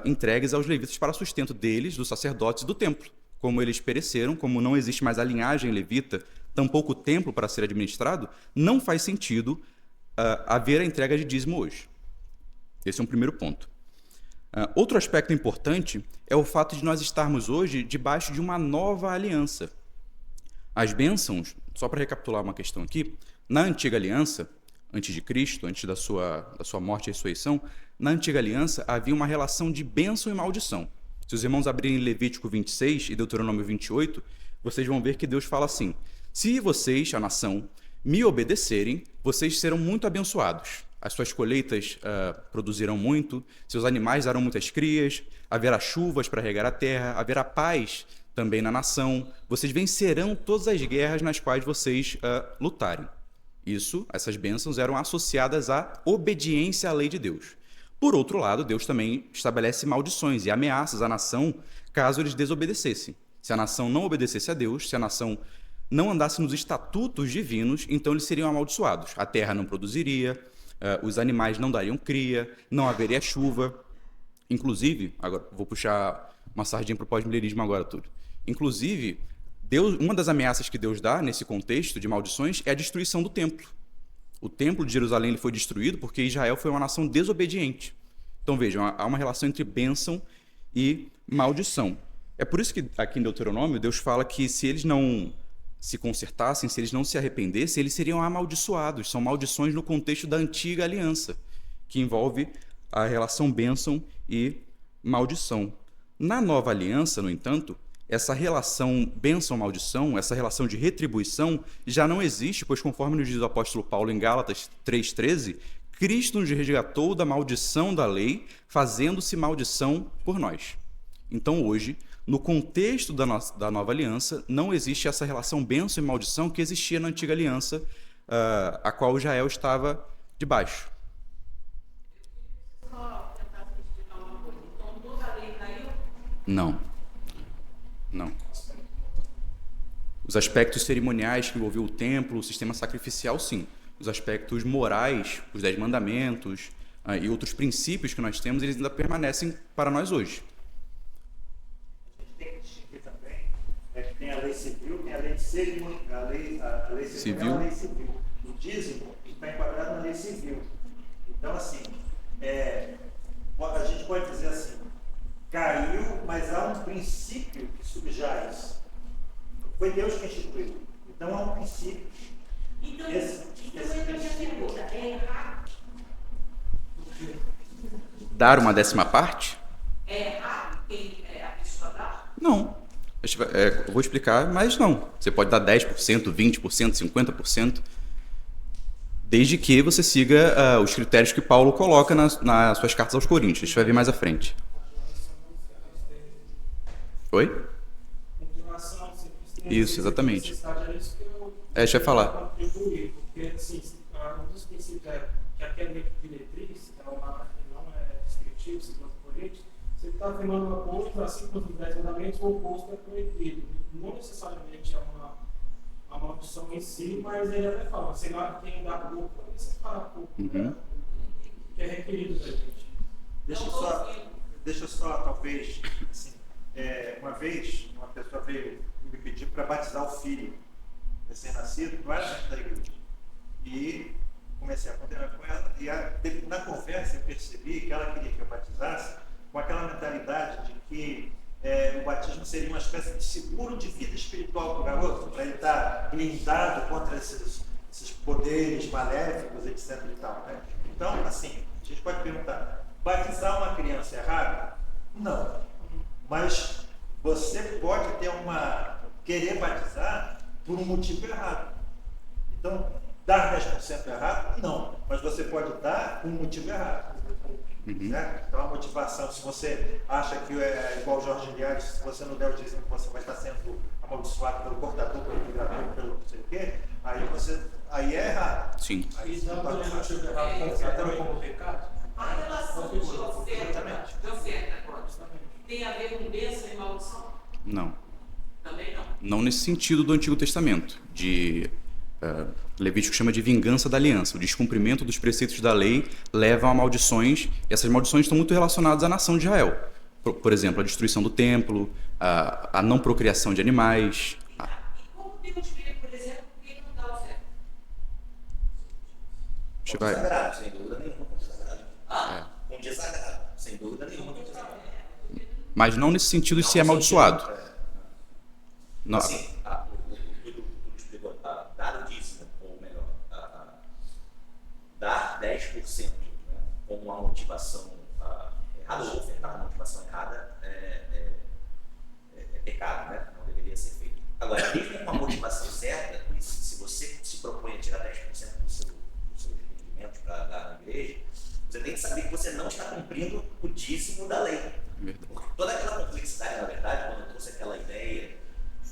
entregues aos levitas para sustento deles, dos sacerdotes e do templo. Como eles pereceram, como não existe mais a linhagem levita, tampouco o templo para ser administrado, não faz sentido haver a entrega de dízimo hoje. Esse é um primeiro ponto. Outro aspecto importante é o fato de nós estarmos hoje debaixo de uma nova aliança. As bênçãos, só para recapitular uma questão aqui, na antiga aliança, antes de Cristo, antes da sua morte e ressurreição, na antiga aliança havia uma relação de bênção e maldição. Se os irmãos abrirem Levítico 26 e Deuteronômio 28, vocês vão ver que Deus fala assim: se vocês, a nação, me obedecerem, vocês serão muito abençoados. As suas colheitas produzirão muito, seus animais darão muitas crias, haverá chuvas para regar a terra, haverá paz também na nação, vocês vencerão todas as guerras nas quais vocês lutarem. Essas bênçãos eram associadas à obediência à lei de Deus. Por outro lado, Deus também estabelece maldições e ameaças à nação caso eles desobedecessem. Se a nação não obedecesse a Deus, se a nação não andasse nos estatutos divinos, então eles seriam amaldiçoados. A terra não produziria, os animais não dariam cria, não haveria chuva. Inclusive, agora vou puxar uma sardinha para o pós-milenismo agora, tudo. Inclusive, uma das ameaças que Deus dá nesse contexto de maldições é a destruição do templo. O templo de Jerusalém ele foi destruído porque Israel foi uma nação desobediente. Então vejam, há uma relação entre bênção e maldição. É por isso que aqui em Deuteronômio Deus fala que se eles não se consertassem, se eles não se arrependessem, eles seriam amaldiçoados. São maldições no contexto da antiga aliança, que envolve a relação bênção e maldição. Na nova aliança, no entanto, essa relação bênção-maldição, essa relação de retribuição, já não existe, pois conforme nos diz o apóstolo Paulo em Gálatas 3,13, Cristo nos resgatou da maldição da lei, fazendo-se maldição por nós. Então hoje, no contexto da nova aliança, não existe essa relação bênção e maldição que existia na antiga aliança, a qual Israel estava debaixo. Só tentar explicar uma coisa. Então, toda a lei caiu? Não. Os aspectos cerimoniais que envolviam o templo, o sistema sacrificial, sim. Os aspectos morais, os 10 mandamentos e outros princípios que nós temos, eles ainda permanecem para nós hoje. A gente tem que distinguir também que tem a lei civil, tem a lei cerimonial, a lei civil. A lei civil. O dízimo está enquadrado na lei civil. Então, assim, a gente pode dizer assim, caiu, mas há um princípio que subjaz. Foi Deus que instituiu. Então há um princípio. Então entra a minha pergunta. É errado? Dar uma 10ª parte? É errado quem a pessoa dá? Não. Eu vou explicar, mas não. Você pode dar 10%, 20%, 50%, desde que você siga os critérios que Paulo coloca nas suas cartas aos Coríntios. A gente vai ver mais à frente. Oi? Isso, exatamente. A gente vai falar. Porque, assim, um dos princípios é que aquele meio que diretriz, que não é descritivo, segundo o Coríntios, você está afirmando uma contra, assim como os 10 mandamentos, o oposto é proibido. Não necessariamente é uma maldição em si, mas ele até fala, sei lá, quem dá pouco, também você fala pouco, né? Que é requerido da gente. Deixa eu só, talvez, assim, uma vez, uma pessoa veio me pedir para batizar o filho recém-nascido, não era dentro da igreja. E comecei a condenar com ela, e na conversa eu percebi que ela queria que eu batizasse com aquela mentalidade de que o batismo seria uma espécie de seguro de vida espiritual para o garoto, para ele estar blindado contra esses poderes maléficos, etc. E tal, né? Então, assim, a gente pode perguntar, batizar uma criança errada? Não. Mas você pode querer batizar por um motivo errado. Então, dar 10% errado? Não. Mas você pode dar por um motivo errado. Certo? Então, a motivação, se você acha que é igual o Jorge Liares, se você não der o dízimo, você vai estar sendo amaldiçoado pelo cortador, pelo migrador, pelo não sei o quê, aí é errado. Sim. Aí dá para o motivo errado, tratando como pecado? A relação de oferta tem a ver com bênção e maldição? Não. Também não. Não nesse sentido do Antigo Testamento, Levítico chama de vingança da aliança. O descumprimento dos preceitos da lei leva a maldições, e essas maldições estão muito relacionadas à nação de Israel. Por exemplo, a destruição do templo, a não procriação de animais. E como Deus vê, por exemplo, quem não dá oferta? Desagrado, sem dúvida nenhuma, com desagrado. Com desagrado, sem dúvida nenhuma, com desagrado. Mas não nesse sentido de ser amaldiçoado. Não. Assim, tudo explicou, dar o dízimo, ou melhor, dar 10%, né, com uma motivação errada, ou ofertar uma motivação errada, é pecado, né? Não deveria ser feito. Agora, mesmo com a motivação certa, se você se propõe a tirar 10% dos seus rendimentos para dar na igreja, você tem que saber que você não está cumprindo o dízimo da lei. Porque toda aquela complexidade, na verdade, quando eu trouxe aquela ideia,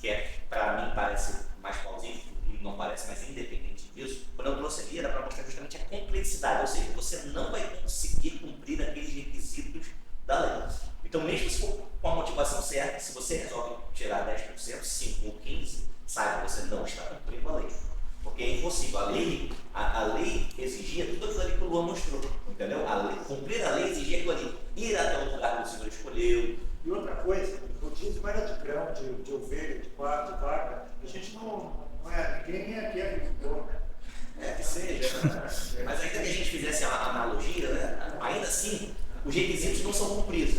que para mim parece mais plausível, não parece, mas independente disso, quando eu trouxe ali era para mostrar justamente a complexidade, ou seja, você não vai conseguir cumprir aqueles requisitos da lei. Então, mesmo se for com a motivação certa, se você resolve tirar 10%, 5% ou 15%, saiba que você não está cumprindo a lei. Porque é impossível. A lei exigia tudo aquilo ali que o Luan mostrou, entendeu? Cumprir a lei exigia aquilo ali, ir até o lugar que o Senhor escolheu. E outra coisa, o dízimo era de grão, de ovelha, de vaca. A gente ninguém aqui é agricultor, né? Que seja. Mas ainda que a gente fizesse a analogia, né? Ainda assim, os requisitos não são cumpridos.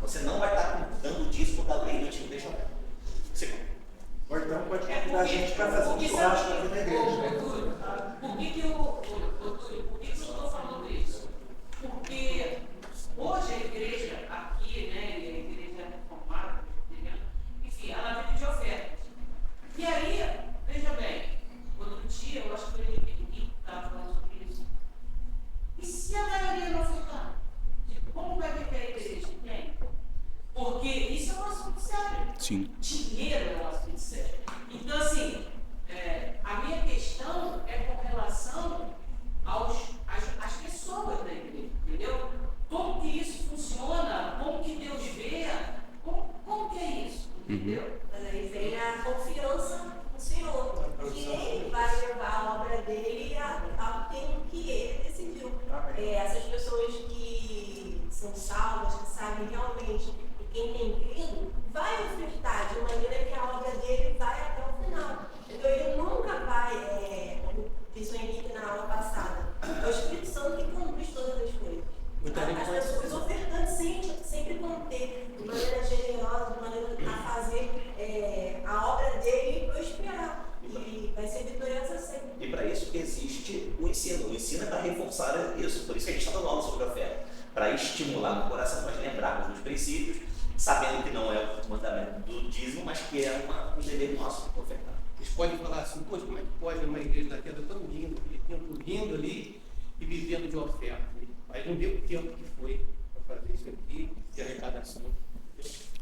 Você não vai estar dando o dízimo da lei do Antigo Testamento. Ou então pode convidar a gente para fazer um churrasco aqui na igreja. Por que eu estou falando isso? Porque hoje a igreja aqui, né, e a igreja reformada, enfim, ela vive de ofertas. E aí, veja bem, outro dia, eu acho que foi o Henrique que estava falando sobre isso. E se a maioria não ofertar? Como vai viver a igreja? Bem, porque isso é um assunto sério. Sim. Dinheiro é um assunto sério. Então, assim, a minha questão é com relação às pessoas da igreja, entendeu? Como que isso funciona? Como que Deus vê? Como que é isso? Entendeu? Mas aí vem a confiança no Senhor, que Ele vai levar a obra dele ao tempo que Ele decidiu. Essas pessoas que são salvas, que sabem realmente, e quem tem crido, vai ofertar de maneira que a obra dele vai até o final. Então ele nunca vai, como disse o Henrique na aula passada, é o Espírito Santo que conduz todas as coisas. As pessoas ofertantes sempre vão ter, de maneira generosa, de maneira a fazer a obra dele prosperar. E vai ser vitoriosa sempre. E para isso que existe o ensino. O ensino é para reforçar isso. Por isso que a gente está dando aula sobre a oferta. Para estimular no coração, nós lembrarmos dos princípios sabendo que não é o mandamento do dízimo, mas que é um dever nosso ofertar. Eles podem falar assim, poxa, como é que pode uma igreja daquela tão linda, lindo ali e vivendo de oferta? Aí não deu o tempo que foi para fazer isso aqui, de arrecadação.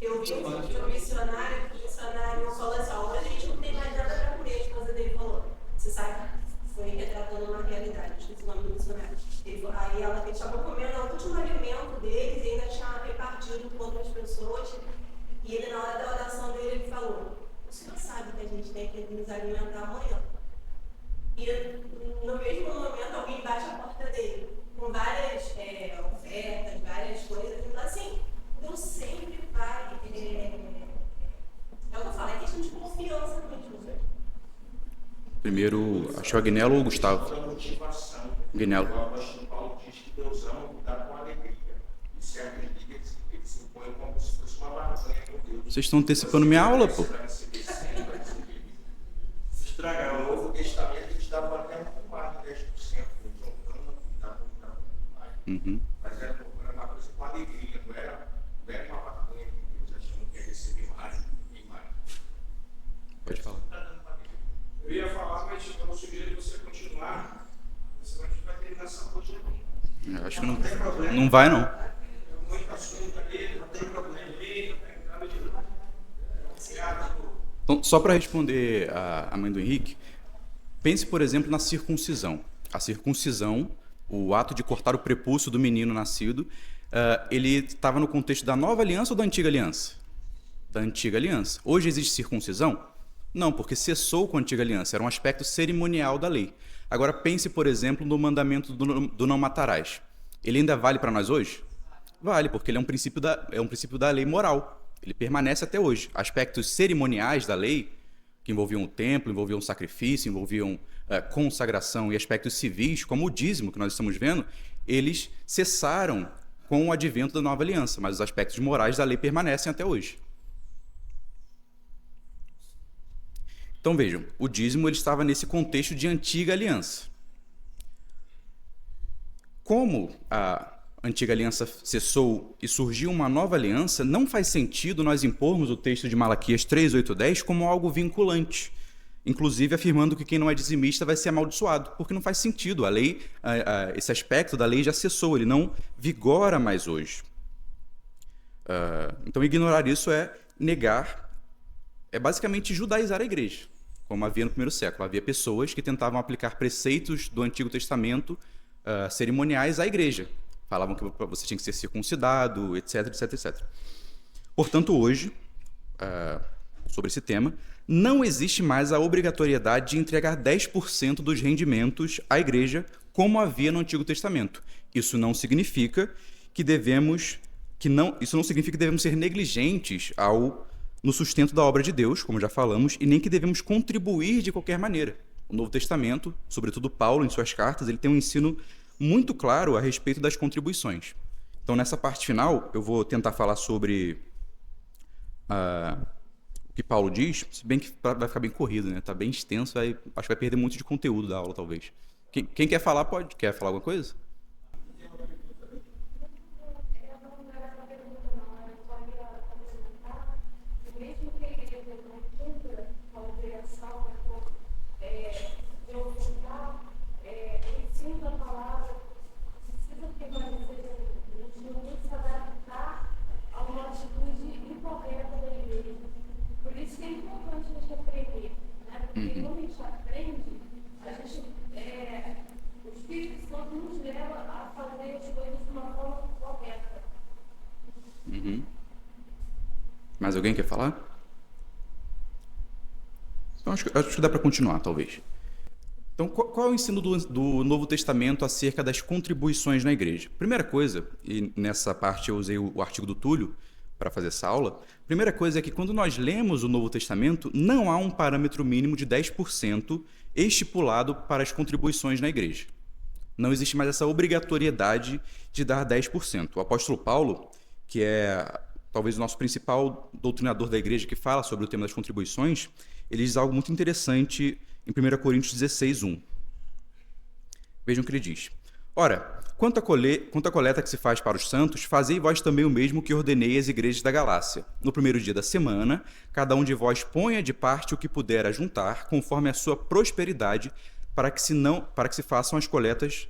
Eu vi um vídeo de um missionário, que o missionário falou assim, ó, hoje a gente não tem mais nada para comer, a esposa dele falou. Você sabe, foi retratando uma realidade, esqueci o nome do missionário. Aí ela estava comendo o último alimento deles e ainda tinha repartido com outras pessoas. E ele, na hora da oração dele, ele falou, o senhor sabe que a gente tem que nos alimentar amanhã. E no mesmo momento alguém bate a porta dele, com várias ofertas, várias coisas. Então assim, Deus sempre vai. É o que eu falo, é questão de confiança mesmo. Primeiro, acho que o Agnello ou o Gustavo? Agnello. O apóstolo Paulo diz que Deus ama mudar com alegria. E certos dias ele se impõe como se fosse uma barganha com Deus. Vocês estão antecipando minha aula, pô. Se estragar o Novo Testamento, eles davam até um mais de 10%. Mas era uma coisa com alegria, não era uma barganha que Deus achando que ia receber mais e mais. Pode falar. Eu ia falar, mas eu não sugiro você continuar, senão a gente vai terminar essa rotina. Eu acho que não vai, não. É muito assunto ali, não tem problema ali, não tem nada de Então, só para responder a mãe do Henrique, pense, por exemplo, na circuncisão. A circuncisão, o ato de cortar o prepúcio do menino nascido, ele estava no contexto da nova aliança ou da antiga aliança? Da antiga aliança. Hoje existe circuncisão? Não, porque cessou com a antiga aliança, era um aspecto cerimonial da lei. Agora pense, por exemplo, no mandamento do não matarás. Ele ainda vale para nós hoje? Vale, porque ele é um princípio da lei moral. Ele permanece até hoje. Aspectos cerimoniais da lei, que envolviam o templo, envolviam o sacrifício, envolviam consagração e aspectos civis, como o dízimo que nós estamos vendo, eles cessaram com o advento da nova aliança, mas os aspectos morais da lei permanecem até hoje. Então vejam, o dízimo ele estava nesse contexto de antiga aliança. Como a antiga aliança cessou e surgiu uma nova aliança, não faz sentido nós impormos o texto de Malaquias 3:8-10 como algo vinculante, inclusive afirmando que quem não é dizimista vai ser amaldiçoado, porque não faz sentido. A lei, esse aspecto da lei já cessou, ele não vigora mais hoje. Então ignorar isso é negar, é basicamente judaizar a igreja, como havia no primeiro século. Havia pessoas que tentavam aplicar preceitos do Antigo Testamento cerimoniais à igreja. Falavam que você tinha que ser circuncidado, etc, etc, etc. Portanto, hoje, sobre esse tema, não existe mais a obrigatoriedade de entregar 10% dos rendimentos à igreja, como havia no Antigo Testamento. Isso não significa que devemos ser negligentes no sustento da obra de Deus, como já falamos, e nem que devemos contribuir de qualquer maneira. O Novo Testamento, sobretudo Paulo, em suas cartas, ele tem um ensino muito claro a respeito das contribuições. Então, nessa parte final, eu vou tentar falar sobre o que Paulo diz, se bem que vai ficar bem corrido, né? Está bem extenso, acho que vai perder muito de conteúdo da aula, talvez. Quem quer falar, pode. Quer falar alguma coisa? Mais alguém quer falar? Então, acho que dá para continuar, talvez. Então, qual é o ensino do Novo Testamento acerca das contribuições na igreja? Primeira coisa, e nessa parte eu usei o artigo do Túlio para fazer essa aula, primeira coisa é que quando nós lemos o Novo Testamento, não há um parâmetro mínimo de 10% estipulado para as contribuições na igreja. Não existe mais essa obrigatoriedade de dar 10%. O apóstolo Paulo, que é talvez o nosso principal doutrinador da igreja que fala sobre o tema das contribuições, ele diz algo muito interessante em 1 Coríntios 16:1. Vejam o que ele diz. Ora, quanto à coleta que se faz para os santos, fazei vós também o mesmo que ordenei às igrejas da Galácia. No primeiro dia da semana, cada um de vós ponha de parte o que puder ajuntar, conforme a sua prosperidade, para que não se façam as coletas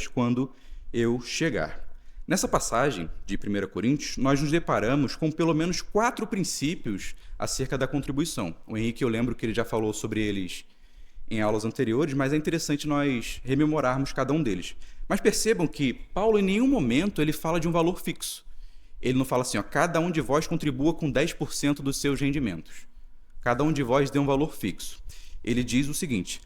quando eu chegar. Nessa passagem de 1 Coríntios, nós nos deparamos com pelo menos 4 princípios acerca da contribuição. O Henrique, eu lembro que ele já falou sobre eles em aulas anteriores, mas é interessante nós rememorarmos cada um deles. Mas percebam que Paulo, em nenhum momento, ele fala de um valor fixo. Ele não fala assim, ó, cada um de vós contribua com 10% dos seus rendimentos. Cada um de vós dê um valor fixo. Ele diz o seguinte,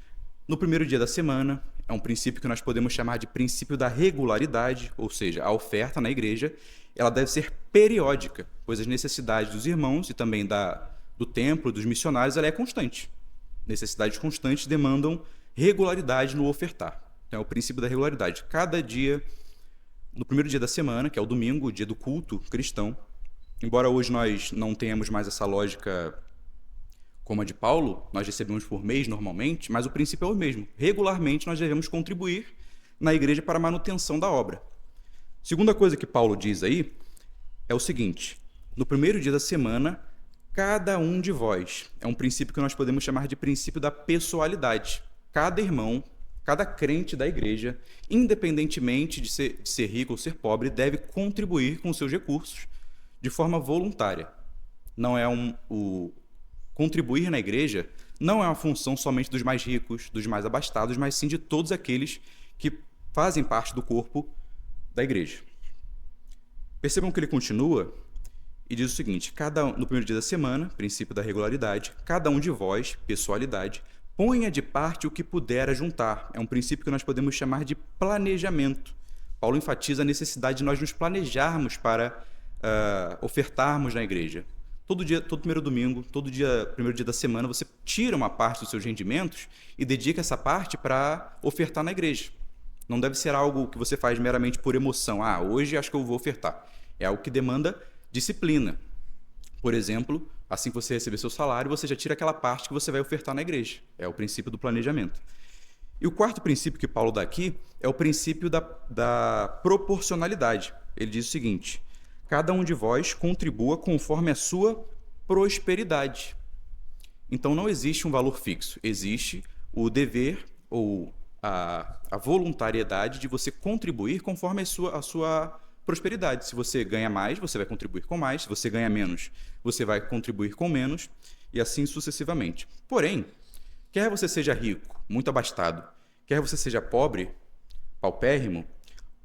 no primeiro dia da semana, é um princípio que nós podemos chamar de princípio da regularidade, ou seja, a oferta na igreja, ela deve ser periódica, pois as necessidades dos irmãos e também do templo, dos missionários, ela é constante. Necessidades constantes demandam regularidade no ofertar. Então, é o princípio da regularidade. Cada dia, no primeiro dia da semana, que é o domingo, o dia do culto cristão, embora hoje nós não tenhamos mais essa lógica como a de Paulo, nós recebemos por mês normalmente, mas o princípio é o mesmo. Regularmente nós devemos contribuir na igreja para a manutenção da obra. Segunda coisa que Paulo diz aí é o seguinte, no primeiro dia da semana, cada um de vós, é um princípio que nós podemos chamar de princípio da pessoalidade. Cada irmão, cada crente da igreja, independentemente de ser rico ou ser pobre, deve contribuir com seus recursos de forma voluntária. Não é contribuir na igreja não é uma função somente dos mais ricos, dos mais abastados, mas sim de todos aqueles que fazem parte do corpo da igreja. Percebam que ele continua e diz o seguinte, no primeiro dia da semana, princípio da regularidade, cada um de vós, pessoalidade, ponha de parte o que puder ajuntar. É um princípio que nós podemos chamar de planejamento. Paulo enfatiza a necessidade de nós nos planejarmos para ofertarmos na igreja. Todo primeiro domingo, primeiro dia da semana, você tira uma parte dos seus rendimentos e dedica essa parte para ofertar na igreja. Não deve ser algo que você faz meramente por emoção. Hoje acho que eu vou ofertar. É algo que demanda disciplina. Por exemplo, assim que você receber seu salário, você já tira aquela parte que você vai ofertar na igreja. É o princípio do planejamento. E o quarto princípio que Paulo dá aqui é o princípio da proporcionalidade. Ele diz o seguinte, cada um de vós contribua conforme a sua prosperidade. Então não existe um valor fixo, existe o dever ou a voluntariedade de você contribuir conforme a sua prosperidade. Se você ganha mais, você vai contribuir com mais. Se você ganha menos, você vai contribuir com menos. E assim sucessivamente. Porém, quer você seja rico, muito abastado, quer você seja pobre, paupérrimo,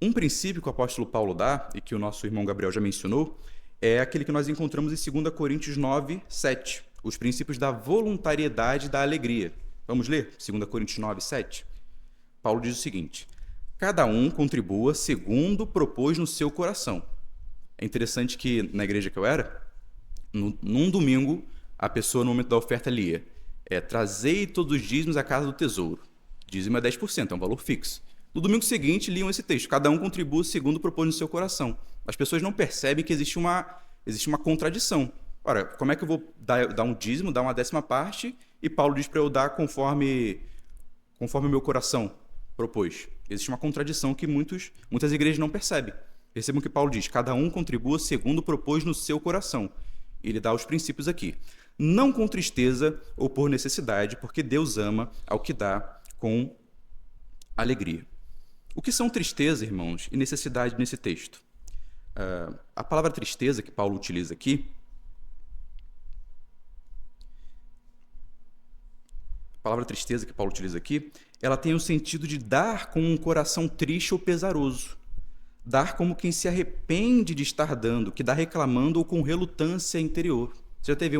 um princípio que o apóstolo Paulo dá, e que o nosso irmão Gabriel já mencionou, é aquele que nós encontramos em 2 Coríntios 9, 7. Os princípios da voluntariedade e da alegria. Vamos ler? 2 Coríntios 9, 7. Paulo diz o seguinte, cada um contribua segundo propôs no seu coração. É interessante que na igreja que eu era, num domingo, a pessoa no momento da oferta lia, trazei todos os dízimos à casa do tesouro. Dízimo é 10%, é um valor fixo. No domingo seguinte, liam esse texto, cada um contribua segundo propôs no seu coração. As pessoas não percebem que existe uma contradição. Ora, como é que eu vou dar um dízimo, dar uma 10ª parte, e Paulo diz para eu dar conforme o meu coração propôs? Existe uma contradição que muitas igrejas não percebem. Percebam que Paulo diz, cada um contribua segundo propôs no seu coração. Ele dá os princípios aqui. Não com tristeza ou por necessidade, porque Deus ama ao que dá com alegria. O que são tristeza, irmãos, e necessidade nesse texto? A palavra tristeza que Paulo utiliza aqui, ela tem o sentido de dar com um coração triste ou pesaroso. Dar como quem se arrepende de estar dando, que dá reclamando ou com relutância interior. Você já teve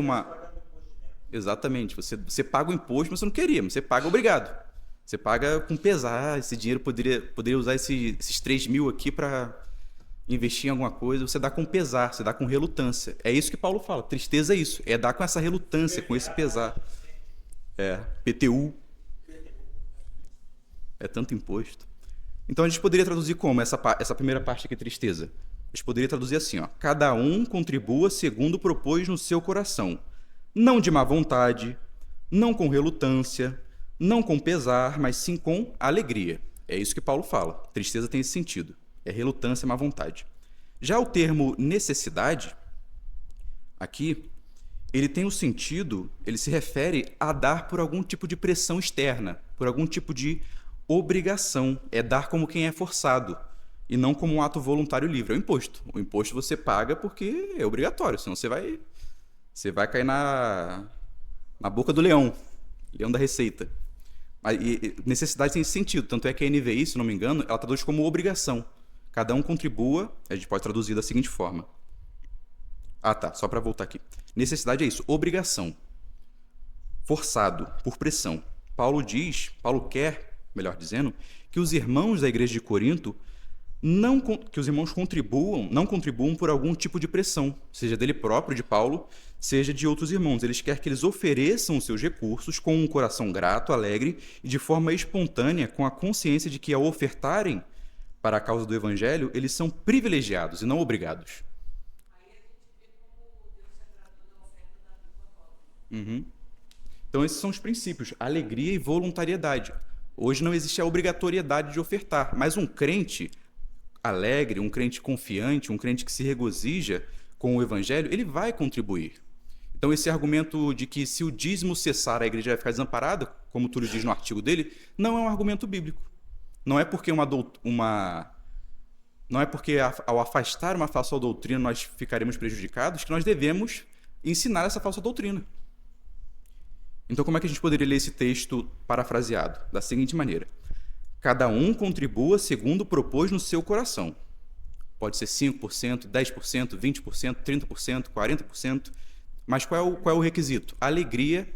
Exatamente, você paga o imposto, mas você não queria, mas você paga obrigado. Você paga com pesar, esse dinheiro poderia usar esses 3 mil aqui para investir em alguma coisa, você dá com pesar, você dá com relutância. É isso que Paulo fala, tristeza é isso, é dar com essa relutância, com esse pesar. PTU. É tanto imposto. Então a gente poderia traduzir como essa primeira parte aqui, tristeza? A gente poderia traduzir assim, cada um contribua segundo propôs no seu coração, não de má vontade, não com relutância, não com pesar, mas sim com alegria. É isso que Paulo fala. Tristeza tem esse sentido. É relutância, má vontade. Já o termo necessidade, aqui, ele tem o sentido, ele se refere a dar por algum tipo de pressão externa, por algum tipo de obrigação. É dar como quem é forçado, e não como um ato voluntário livre. É o imposto. O imposto você paga porque é obrigatório, senão você vai cair na boca do leão da receita. E necessidade tem esse sentido, tanto é que a NVI, se não me engano, ela traduz como obrigação. Cada um contribua, a gente pode traduzir da seguinte forma. Ah, tá, só para voltar aqui. Necessidade é isso, obrigação. Forçado, por pressão. Paulo quer, melhor dizendo, que os irmãos da igreja de Corinto não contribuam por algum tipo de pressão, seja dele próprio, de Paulo, seja de outros irmãos. Eles querem que eles ofereçam os seus recursos com um coração grato, alegre e de forma espontânea, com a consciência de que, ao ofertarem para a causa do evangelho, eles são privilegiados e não obrigados. Aí a gente vê como Deus se agradou da oferta da dupla forma. Uhum. Então, esses são os princípios: alegria e voluntariedade. Hoje não existe a obrigatoriedade de ofertar, mas um crente alegre, um crente confiante, um crente que se regozija com o evangelho, ele vai contribuir. Então, esse argumento de que se o dízimo cessar, a igreja vai ficar desamparada, como o Túlio diz no artigo dele, não é um argumento bíblico. Não é porque ao afastar uma falsa doutrina nós ficaremos prejudicados que nós devemos ensinar essa falsa doutrina. Então, como é que a gente poderia ler esse texto parafraseado? Da seguinte maneira: cada um contribua segundo propôs no seu coração. Pode ser 5%, 10%, 20%, 30%, 40%. Mas qual é o requisito? Alegria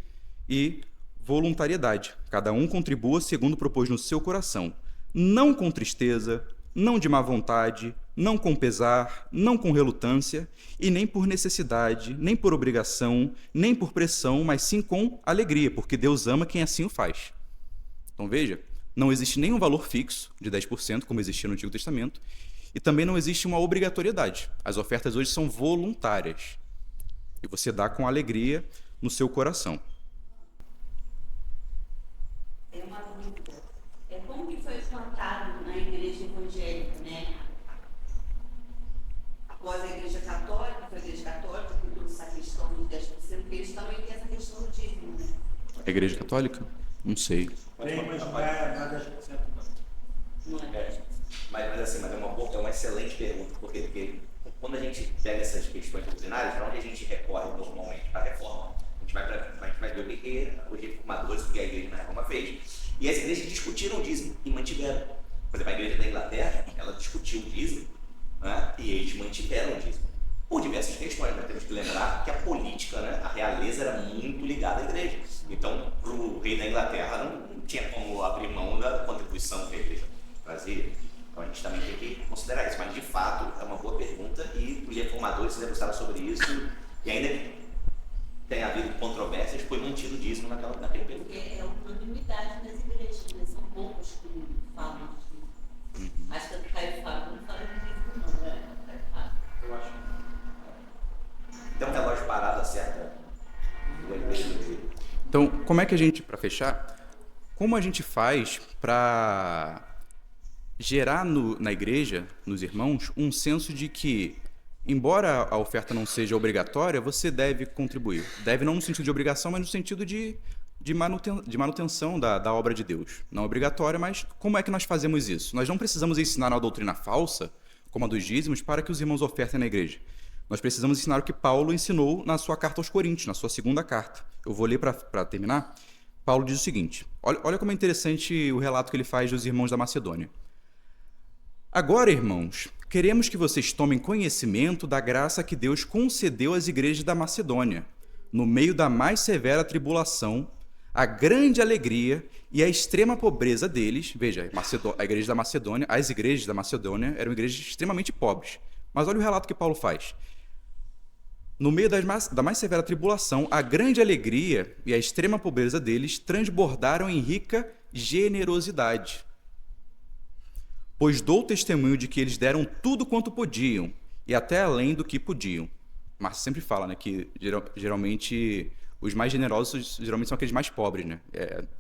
e voluntariedade. Cada um contribua segundo propôs no seu coração. Não com tristeza, não de má vontade, não com pesar, não com relutância, e nem por necessidade, nem por obrigação, nem por pressão, mas sim com alegria, porque Deus ama quem assim o faz. Então veja, não existe nenhum valor fixo de 10%, como existia no Antigo Testamento, e também não existe uma obrigatoriedade. As ofertas hoje são voluntárias, e você dá com alegria no seu coração. É uma dúvida. Como que foi plantado na igreja evangélica, né? Após a igreja católica, foi a igreja católica que trouxe essa questão dos 10%, porque eles também têm essa questão do dízimo, né? A igreja católica? Não sei. Mas não é 10% não. Não é? Mas é uma excelente pergunta. Por quê? Porque quando a gente pega essas questões doutrinárias, para onde a gente recorre normalmente? Para a reforma. A gente vai ver o que os reformadores, o que a igreja na reforma fez. E as igrejas discutiram o dízimo e mantiveram. Por exemplo, a igreja da Inglaterra, ela discutiu o dízimo, né, e eles mantiveram o dízimo. Por diversas questões, nós temos que lembrar que a política, né, a realeza era muito ligada à igreja. Então, para o rei da Inglaterra não tinha como abrir mão da contribuição que a igreja trazia. Então a gente também tem que considerar isso. Mas, de fato, é uma boa pergunta e os reformadores se debruçaram sobre isso e ainda tem havido controvérsias, foi mantido o dízimo naquele período. Porque é uma unanimidade nas igrejas, né? São poucos que falam disso. Acho que o Caio Fábio não fala de dízimo, não, né? Caio Fábio. Eu acho. Então, um relógio parado acerta o investimento. Então, como é que a gente, para fechar, como a gente faz para gerar na igreja, nos irmãos, um senso de que, embora a oferta não seja obrigatória, você deve contribuir. Deve não no sentido de obrigação, mas no sentido de manutenção da obra de Deus. Não obrigatória, mas como é que nós fazemos isso? Nós não precisamos ensinar uma doutrina falsa, como a dos dízimos, para que os irmãos ofertem na igreja. Nós precisamos ensinar o que Paulo ensinou na sua carta aos Coríntios, na sua segunda carta. Eu vou ler para terminar. Paulo diz o seguinte: olha como é interessante o relato que ele faz dos irmãos da Macedônia. Agora, irmãos, queremos que vocês tomem conhecimento da graça que Deus concedeu às igrejas da Macedônia, no meio da mais severa tribulação, a grande alegria e a extrema pobreza deles. Veja, a igreja da Macedônia, as igrejas da Macedônia eram igrejas extremamente pobres. Mas olha o relato que Paulo faz. No meio da mais severa tribulação, a grande alegria e a extrema pobreza deles transbordaram em rica generosidade. Pois dou testemunho de que eles deram tudo quanto podiam, e até além do que podiam. Márcio sempre fala, né, que geralmente os mais generosos geralmente são aqueles mais pobres, né?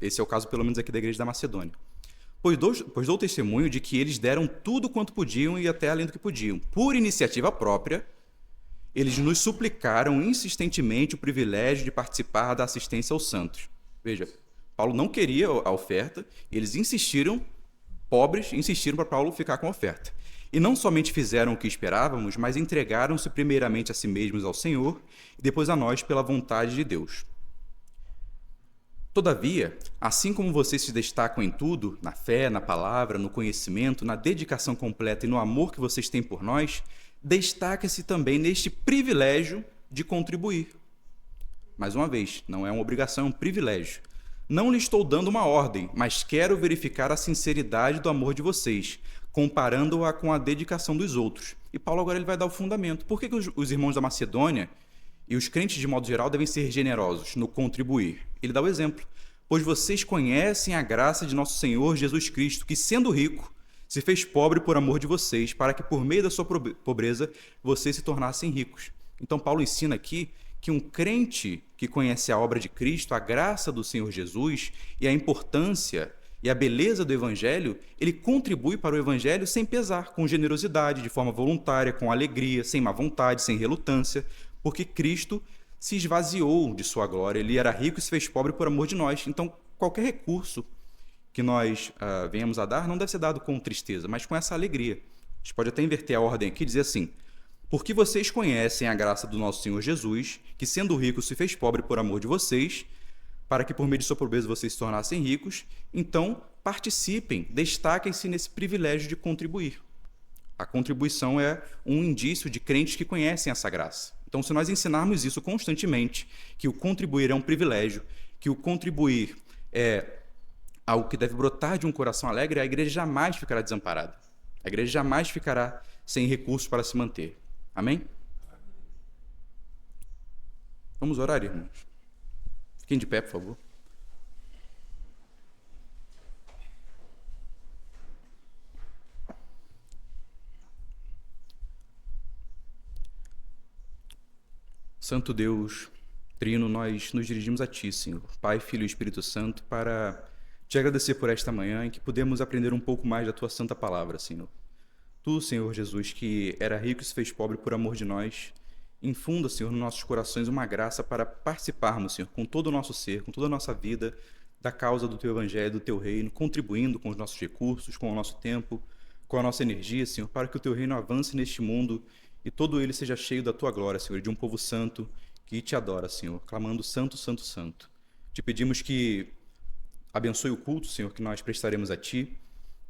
Esse é o caso, pelo menos, aqui da igreja da Macedônia. Pois dou testemunho de que eles deram tudo quanto podiam e até além do que podiam. Por iniciativa própria, eles nos suplicaram insistentemente o privilégio de participar da assistência aos santos. Veja, Paulo não queria a oferta, e eles pobres, insistiram para Paulo ficar com a oferta. E não somente fizeram o que esperávamos, mas entregaram-se primeiramente a si mesmos ao Senhor e depois a nós pela vontade de Deus. Todavia, assim como vocês se destacam em tudo, na fé, na palavra, no conhecimento, na dedicação completa e no amor que vocês têm por nós, destaque-se também neste privilégio de contribuir. Mais uma vez, não é uma obrigação, é um privilégio. Não lhe estou dando uma ordem, mas quero verificar a sinceridade do amor de vocês, comparando-a com a dedicação dos outros. E Paulo agora ele vai dar o fundamento. Por que os irmãos da Macedônia e os crentes de modo geral devem ser generosos no contribuir? Ele dá o exemplo. Pois vocês conhecem a graça de nosso Senhor Jesus Cristo, que sendo rico, se fez pobre por amor de vocês, para que por meio da sua pobreza vocês se tornassem ricos. Então Paulo ensina aqui que um crente que conhece a obra de Cristo, a graça do Senhor Jesus e a importância e a beleza do Evangelho, ele contribui para o Evangelho sem pesar, com generosidade, de forma voluntária, com alegria, sem má vontade, sem relutância, porque Cristo se esvaziou de sua glória, ele era rico e se fez pobre por amor de nós. Então, qualquer recurso que nós venhamos a dar não deve ser dado com tristeza, mas com essa alegria. A gente pode até inverter a ordem aqui e dizer assim: porque vocês conhecem a graça do nosso Senhor Jesus, que sendo rico se fez pobre por amor de vocês, para que por meio de sua pobreza vocês se tornassem ricos, então participem, destaquem-se nesse privilégio de contribuir. A contribuição é um indício de crentes que conhecem essa graça. Então, se nós ensinarmos isso constantemente, que o contribuir é um privilégio, que o contribuir é algo que deve brotar de um coração alegre, a igreja jamais ficará desamparada. A igreja jamais ficará sem recursos para se manter. Amém? Vamos orar, irmãos. Fiquem de pé, por favor. Santo Deus, Trino, nós nos dirigimos a Ti, Senhor, Pai, Filho e Espírito Santo, para Te agradecer por esta manhã em que pudemos aprender um pouco mais da Tua santa palavra, Senhor. Tu, Senhor Jesus, que era rico e se fez pobre por amor de nós, infunda, Senhor, nos nossos corações uma graça para participarmos, Senhor, com todo o nosso ser, com toda a nossa vida, da causa do Teu Evangelho, do Teu Reino, contribuindo com os nossos recursos, com o nosso tempo, com a nossa energia, Senhor, para que o Teu Reino avance neste mundo e todo ele seja cheio da Tua glória, Senhor, de um povo santo que Te adora, Senhor, clamando Santo, Santo, Santo. Te pedimos que abençoe o culto, Senhor, que nós prestaremos a Ti,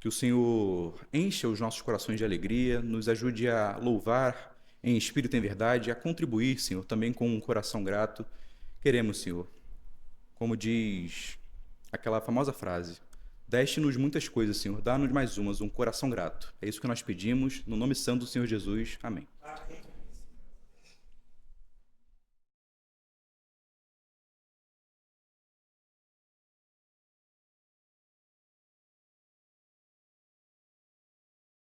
que o Senhor encha os nossos corações de alegria, nos ajude a louvar em espírito e em verdade, a contribuir, Senhor, também com um coração grato. Queremos, Senhor, como diz aquela famosa frase, deste-nos muitas coisas, Senhor, dá-nos mais umas, um coração grato. É isso que nós pedimos, no nome santo do Senhor Jesus. Amém. Amém.